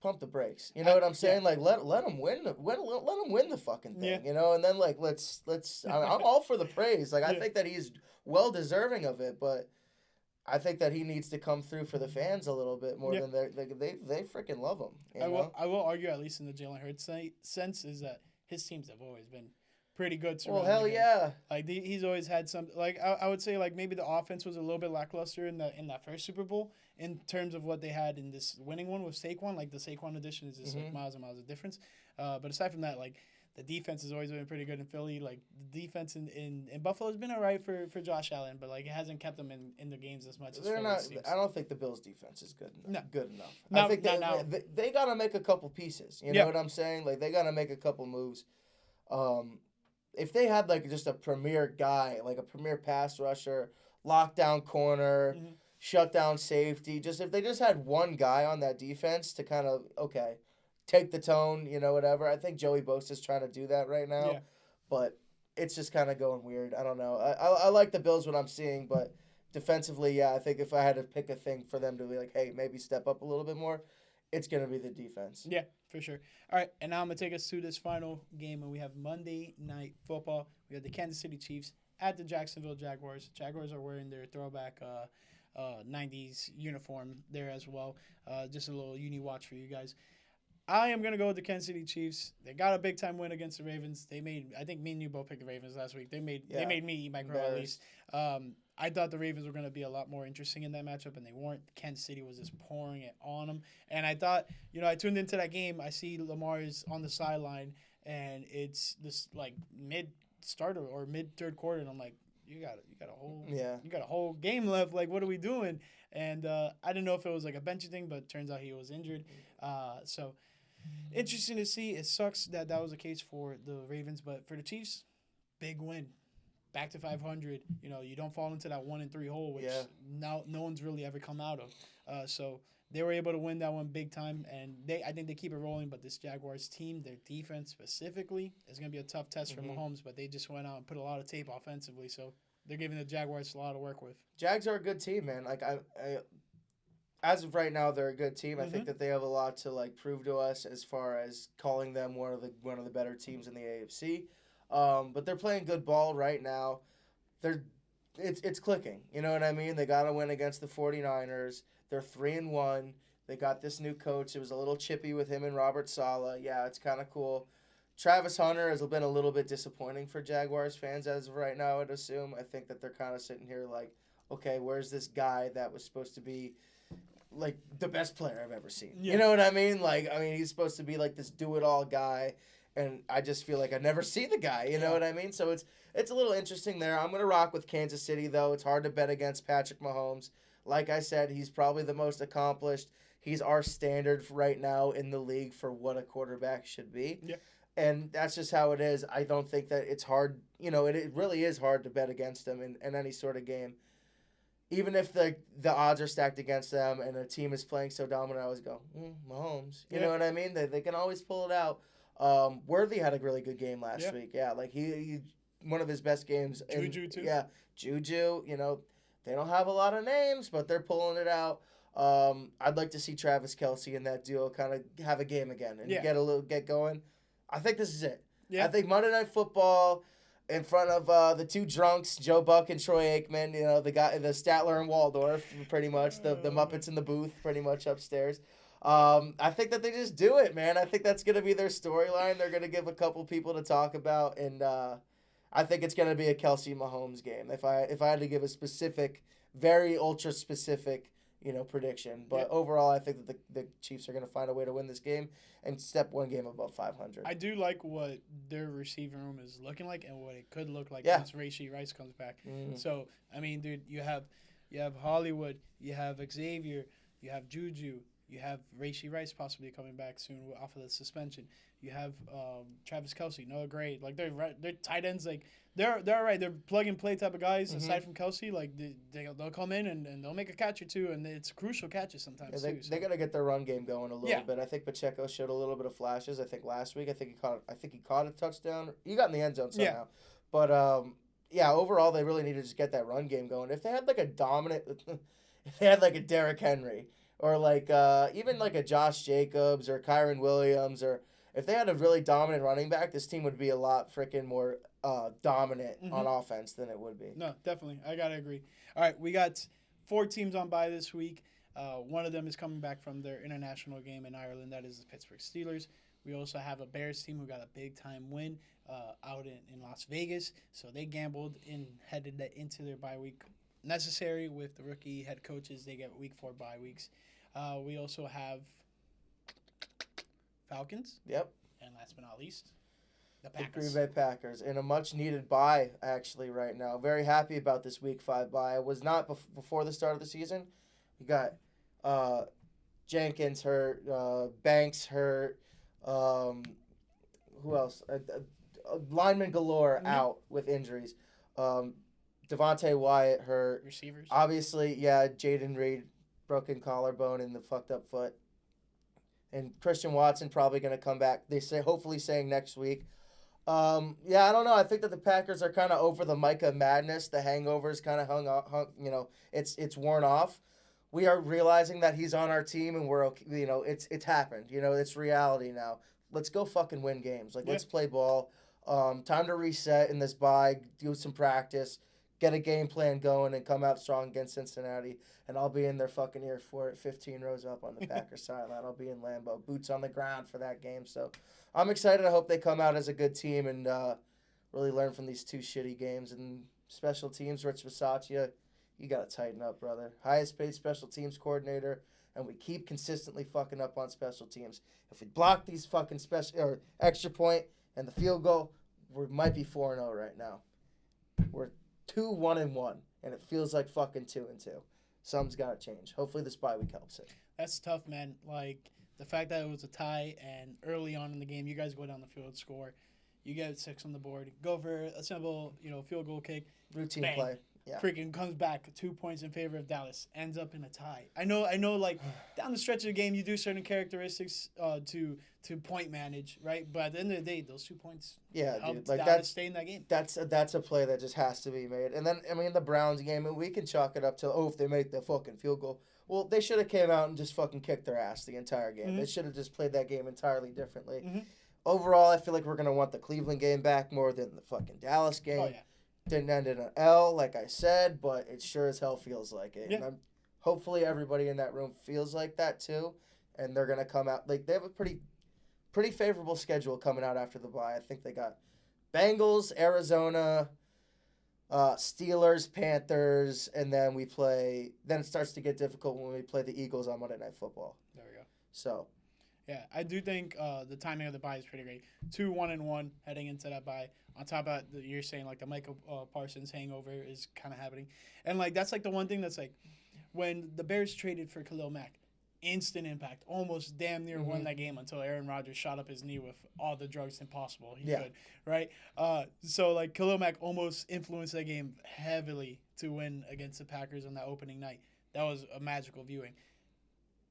Pump the brakes. You know what I'm saying? Yeah. Like let him win let him win the fucking thing. And then like let's I'm all for the praise. Like I think that he's well deserving of it, but I think that he needs to come through for the fans a little bit more than they freaking love him. I will argue, at least in the Jalen Hurts sense, is that his teams have always been pretty good. Well, hell yeah. Like he's always had some. Like I would say, like maybe the offense was a little bit lackluster in that first Super Bowl in terms of what they had in this winning one with Saquon. Like the Saquon edition is just like miles and miles of difference. But aside from that, like the defense has always been pretty good in Philly. Like the defense in Buffalo has been alright for Josh Allen, but like it hasn't kept them in the games as much. They're not. I don't think the Bills' defense is good enough. No, I think they got to make a couple pieces. You know what I'm saying? Like they got to make a couple moves. If they had like just a premier guy, like a premier pass rusher, lockdown corner, shutdown safety, if they just had one guy on that defense to kind of take the tone, whatever. I think Joey Bosa's trying to do that right now, but it's just kind of going weird. I don't know. I like the Bills what I'm seeing, but defensively, I think if I had to pick a thing for them to be like, hey, maybe step up a little bit more, it's going to be the defense. Yeah, for sure. All right, and now I'm going to take us to this final game, and we have Monday Night Football. We have the Kansas City Chiefs at the Jacksonville Jaguars. Jaguars are wearing their throwback 90s uniform there as well. Just a little uni watch for you guys. I am going to go with the Kansas City Chiefs. They got a big-time win against the Ravens. I think me and you both picked the Ravens last week. They made me eat my crow at least. I thought the Ravens were going to be a lot more interesting in that matchup, and they weren't. Kansas City was just pouring it on them. And I thought, I tuned into that game. I see Lamar is on the sideline, and it's this, like, mid-starter or mid-third quarter, and I'm like, you got a whole game left. Like, what are we doing? And I didn't know if it was, like, a bench thing, but it turns out he was injured. So interesting to see. It sucks that was the case for the Ravens, but for the Chiefs, big win. Back to 500, you don't fall into that 1-3 hole, which now no one's really ever come out of. So they were able to win that one big time, and I think they keep it rolling. But this Jaguars team, their defense specifically, is going to be a tough test for Mahomes. But they just went out and put a lot of tape offensively, so they're giving the Jaguars a lot to work with. Jags are a good team, man. Like I as of right now, they're a good team. I think that they have a lot to prove to us as far as calling them one of the better teams in the AFC. But they're playing good ball right now. It's clicking. You know what I mean? They got to win against the 49ers. They're 3-1. They got this new coach. It was a little chippy with him and Robert Saleh. Yeah, it's kind of cool. Travis Hunter has been a little bit disappointing for Jaguars fans as of right now, I'd assume. I think that they're kind of sitting here like, okay, where's this guy that was supposed to be like the best player I've ever seen? Yeah. You know what I mean? Like, I mean, he's supposed to be like this do-it-all guy, and I just feel like I never see the guy. You know what I mean? So it's a little interesting there. I'm gonna rock with Kansas City though. It's hard to bet against Patrick Mahomes. Like I said, he's probably the most accomplished. He's our standard right now in the league for what a quarterback should be. Yeah. And that's just how it is. I don't think that it's hard. You know, it really is hard to bet against them in any sort of game. Even if the odds are stacked against them and a team is playing so dominant, I always go, Mahomes. You know what I mean? They can always pull it out. Worthy had a really good game last week. Yeah, like he one of his best games. Juju, too. Yeah, Juju, you know, they don't have a lot of names, but they're pulling it out. I'd like to see Travis Kelce and that duo kind of have a game again and get going. I think this is it. Yeah. I think Monday Night Football in front of the two drunks, Joe Buck and Troy Aikman, you know, the Statler and Waldorf, pretty much, the Muppets in the booth, pretty much upstairs. I think that they just do it, man. I think that's going to be their storyline. They're going to give a couple people to talk about, and I think it's going to be a Kelce Mahomes game. If I had to give a specific, very ultra specific, you know, prediction. But overall, I think that the Chiefs are going to find a way to win this game and step one game above 500. I do like what their receiver room is looking like and what it could look like once Rashee Rice comes back. So, I mean, dude, you have Hollywood, you have Xavier, you have Juju, you have Rashee Rice possibly coming back soon off of the suspension. You have Travis Kelce, Noah Gray. Like, they're tight ends. Like, they're all right. They're plug-and-play type of guys. Aside from Kelce, like, they'll come in and they'll make a catch or two, and it's crucial catches sometimes, too. They got to get their run game going a little bit. I think Pacheco showed a little bit of flashes. I think last week, he caught a touchdown. He got in the end zone somehow. Yeah. But, overall, they really need to just get that run game going. If they had, like, a Derrick Henry or, like, even, like, a Josh Jacobs or Kyron Williams or – if they had a really dominant running back, this team would be a lot freaking more dominant on offense than it would be. No, definitely. I got to agree. All right, we got 4 teams on bye this week. One of them is coming back from their international game in Ireland. That is the Pittsburgh Steelers. We also have a Bears team who got a big-time win out in Las Vegas. So they gambled and headed into their bye week necessary with the rookie head coaches. They get week 4 bye weeks. We also have Falcons. Yep. And last but not least, the Packers. The Green Bay Packers in a much-needed bye, actually, right now. Very happy about this Week 5 bye. I was not before the start of the season. We got Jenkins hurt, Banks hurt, who else? Lineman galore out with injuries. Devontae Wyatt hurt. Receivers. Obviously, Jaden Reed, broken collarbone and the fucked up foot. And Christian Watson probably going to come back. They say, hopefully saying next week. I don't know. I think that the Packers are kind of over the Micah madness. The hangover's kind of hung, you know, it's worn off. We are realizing that he's on our team and we're okay. You know, it's happened. You know, it's reality now. Let's go fucking win games. Like, let's play ball. Time to reset in this bye, do some practice, get a game plan going, and come out strong against Cincinnati. And I'll be in their fucking ear for it, 15 rows up on the Packers sideline. I'll be in Lambeau, boots on the ground for that game. So I'm excited. I hope they come out as a good team and really learn from these 2 shitty games. And special teams, Rich Bisaccia, you got to tighten up, brother. Highest paid special teams coordinator, and we keep consistently fucking up on special teams. If we block these fucking extra point and the field goal, we might be 4-0 right now. We're 2-1-1, and it feels like fucking 2-2. Something's got to change. Hopefully this bye week helps it. That's tough, man. Like, the fact that it was a tie and early on in the game, you guys go down the field, score. You get 6 on the board. Go for a simple, field goal kick. Routine bang. play. Yeah. Freaking comes back 2 points in favor of Dallas. Ends up in a tie. I know. Like down the stretch of the game, you do certain characteristics to point manage, right? But at the end of the day, those 2 points helped Dallas stay in that game. That's a play that just has to be made. And then the Browns game, we can chalk it up to if they make the fucking field goal. Well, they should have came out and just fucking kicked their ass the entire game. Mm-hmm. They should have just played that game entirely differently. Mm-hmm. Overall, I feel like we're gonna want the Cleveland game back more than the fucking Dallas game. Oh yeah. Didn't end in an L, like I said, but it sure as hell feels like it. Yeah. And hopefully everybody in that room feels like that too, and they're going to come out. Like, they have a pretty pretty favorable schedule coming out after the bye. I think they got Bengals, Arizona, Steelers, Panthers, and then we play. Then it starts to get difficult when we play the Eagles on Monday Night Football. There we go. So, yeah, I do think the timing of the bye is pretty great. 2-1-1 heading into that bye. On top of that, you're saying like the Michael Parsons hangover is kind of happening, and like that's like the one thing that's like when the Bears traded for Khalil Mack, instant impact, almost damn near won that game until Aaron Rodgers shot up his knee with all the drugs impossible he could, right? So like Khalil Mack almost influenced that game heavily to win against the Packers on that opening night. That was a magical viewing.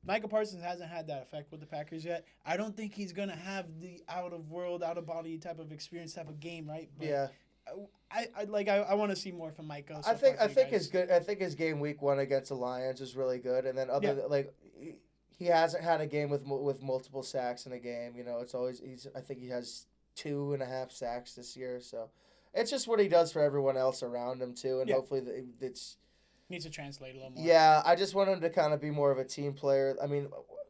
Michael Parsons hasn't had that effect with the Packers yet. I don't think he's gonna have the out-of-world, out-of-body type of experience, type of game, right? But yeah. I want to see more from Micah. I think his good. I think his game week 1 against the Lions was really good, and then he hasn't had a game with multiple sacks in a game. You know, it's always I think he has 2.5 sacks this year, so it's just what he does for everyone else around him too, and hopefully it's needs to translate a little more. Yeah, I just want him to kind of be more of a team player. I mean,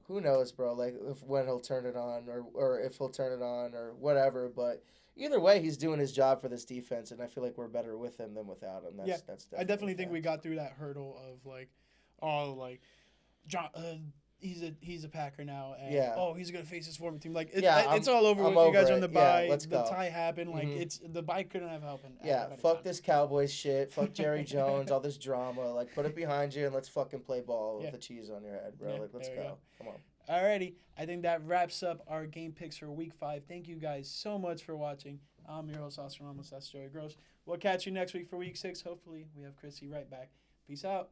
who knows, bro? Like when he'll turn it on, or if he'll turn it on, or whatever. But either way, he's doing his job for this defense, and I feel like we're better with him than without him. That's definitely I definitely think we got through that hurdle of like, John. He's a Packer now, and he's gonna face his former team. Like it's all over with. You guys are on the bye. Let's go. The tie happened. Like the bye couldn't have happened. Fuck this Cowboys shit. Fuck Jerry Jones. All this drama. Like put it behind you and let's fucking play ball with the cheese on your head, bro. Yeah, like let's go. Come on. Alrighty, I think that wraps up our game picks for Week 5. Thank you guys so much for watching. I'm your host, Oscar Ramos. That's Joey Gross. We'll catch you next week for Week 6. Hopefully, we have Chrissy right back. Peace out.